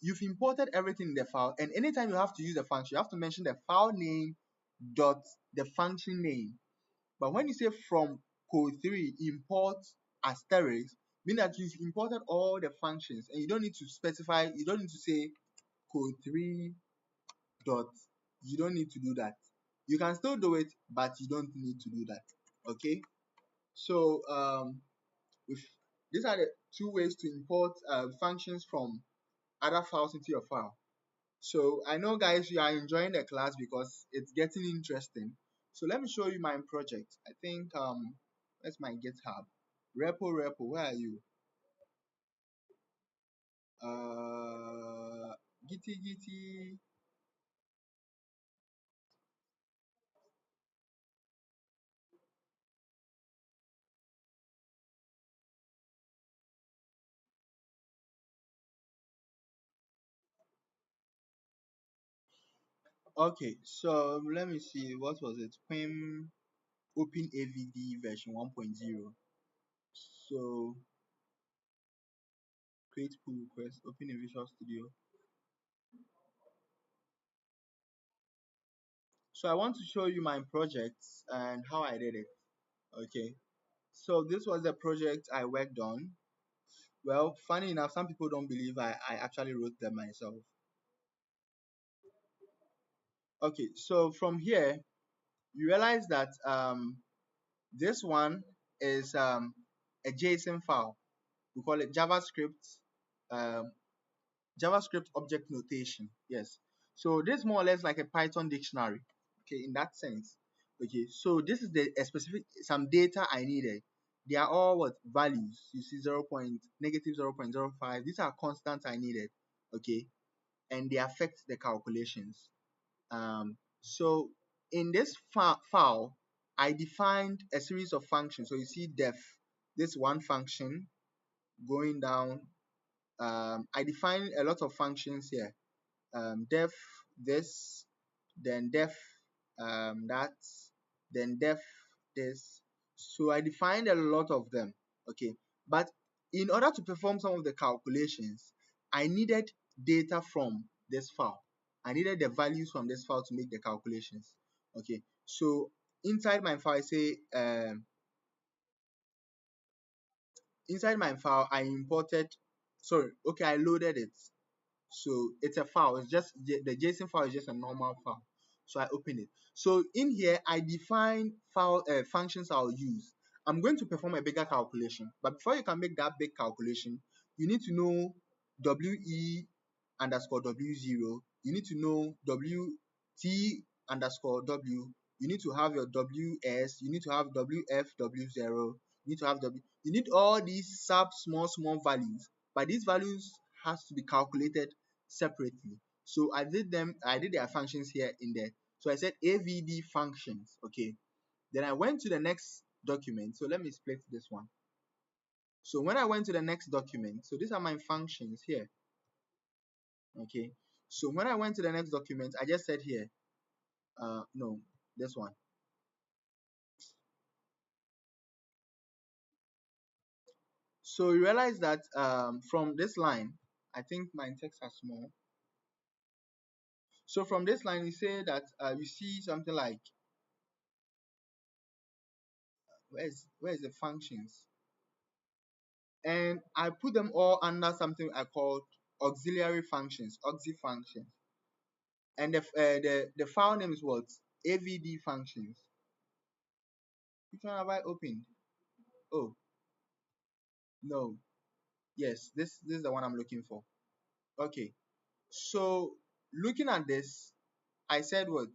you've imported everything in the file, and anytime you have to use a function, you have to mention the file name dot the function name. But when you say from code 3 import asterisk, mean that you've imported all the functions, and you don't need to specify, you don't need to say code 3 dot, you don't need to do that. You can still do it, but you don't need to do that. Okay, so with these are the two ways to import functions from other files into your file. So I know, guys, you are enjoying the class because it's getting interesting. So let me show you my project. I think that's my GitHub. Repo, where are you? Gitty. Okay, so let me see, what was it? Pim OpenAVD version 1.0. So create pull request, open a Visual Studio. So I want to show you my projects and how I did it. Okay, so this was the project I worked on. Well, funny enough, some people don't believe I actually wrote them myself. Okay, so from here, you realize that this one is a JSON file. We call it um, JavaScript object notation. Yes. So this is more or less like a Python dictionary. Okay, in that sense. Okay, so this is the a specific some data I needed. They are all what values. You see 0. Negative 0.05. These are constants I needed. Okay, and they affect the calculations. So in this file, I defined a series of functions. So you see def, this one function going down. I defined a lot of functions here. Def this, then def that, then def this. So I defined a lot of them. Okay, but in order to perform some of the calculations, I needed data from this file. I needed the values from this file to make the calculations. Okay, so inside my file, I say inside my file I imported, sorry, okay, I loaded it. So it's a file, it's just the JSON file is just a normal file. So I open it. So in here, I define file functions I'll use. I'm going to perform a bigger calculation, but before you can make that big calculation, you need to know WE underscore W0. You need to know WT underscore W. You need to have your WS. You need to have WF W0. You need to have W. You need all these sub small values, but these values has to be calculated separately. So I did their functions here in there. So I said AVD functions, okay. Then I went to the next document. So let me split this one. So when I went to the next document, so these are my functions here, okay. So when I went to the next document, I just said here, no, this one. So you realize that from this line, I think my text are small. So from this line, you say that you see something like, where's the functions? And I put them all under something I called auxiliary functions, auxi functions. And the file name is what? AVD functions. Which one have I opened? Oh, no. Yes, this is the one I'm looking for. Okay. So looking at this, I said what?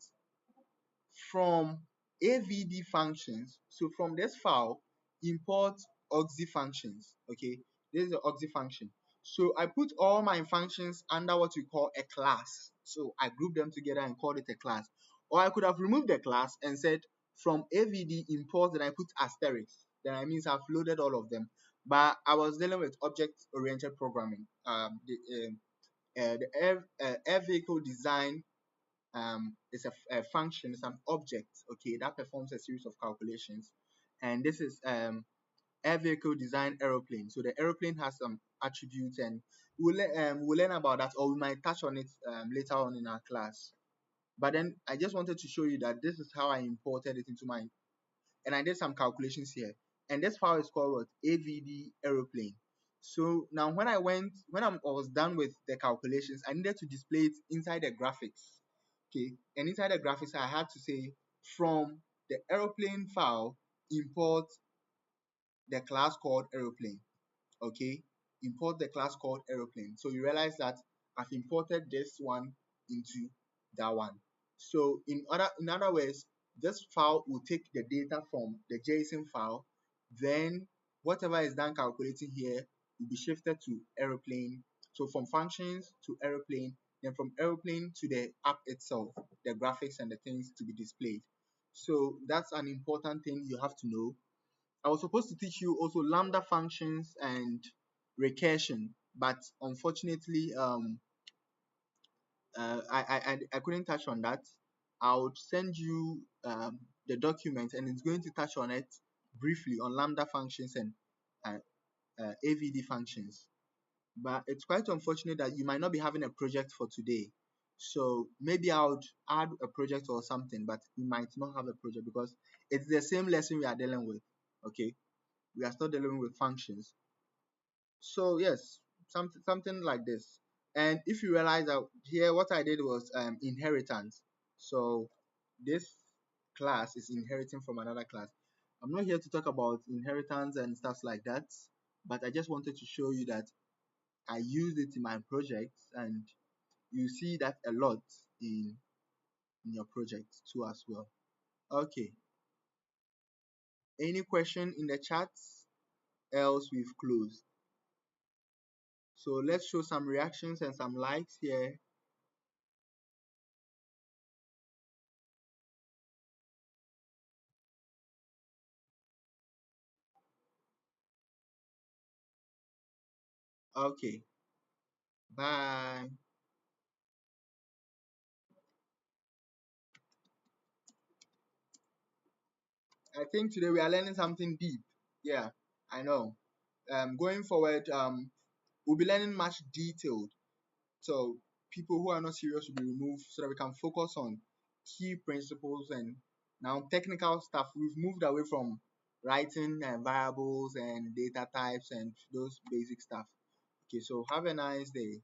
From AVD functions. So from this file, import auxi functions. Okay, this is the auxi function. So I put all my functions under what we call a class. So I grouped them together and called it a class. Or I could have removed the class and said from AVD import, then I put asterisk. Then I means I've loaded all of them. But I was dealing with object-oriented programming. The air vehicle design is a function, it's an object, okay, that performs a series of calculations. And this is air vehicle design aeroplane. So the aeroplane has some attributes, and we'll learn about that, or we might touch on it later on in our class. But then I just wanted to show you that this is how I imported it into my, and I did some calculations here. And this file is called what? AVD aeroplane. So now when I was done with the calculations, I needed to display it inside the graphics. Okay, and inside the graphics, I had to say from the aeroplane file, import the class called aeroplane. Okay, import the class called aeroplane. So you realize that I've imported this one into that one. So in other words, this file will take the data from the JSON file, then whatever is done calculating here will be shifted to aeroplane. So from functions to aeroplane, then from aeroplane to the app itself, the graphics and the things to be displayed. So that's an important thing you have to know. I was supposed to teach you also lambda functions and recursion, but unfortunately, I couldn't touch on that. I would send you the document, and it's going to touch on it briefly on lambda functions and AVD functions. But it's quite unfortunate that you might not be having a project for today. So maybe I would add a project or something, but we might not have a project because it's the same lesson we are dealing with. Okay, we are still dealing with functions. So yes, something like this. And if you realize that here what I did was inheritance. So this class is inheriting from another class. I'm not here to talk about inheritance and stuff like that, but I just wanted to show you that I used it in my projects, and you see that a lot in your projects too as well. Okay, any question in the chats? Else we've closed. So let's show some reactions and some likes here. Okay, bye. I think today we are learning something deep. Yeah, I know. Going forward, we'll be learning much detailed. So people who are not serious will be removed so that we can focus on key principles and now technical stuff. We've moved away from writing variables and data types and those basic stuff. Okay, so have a nice day.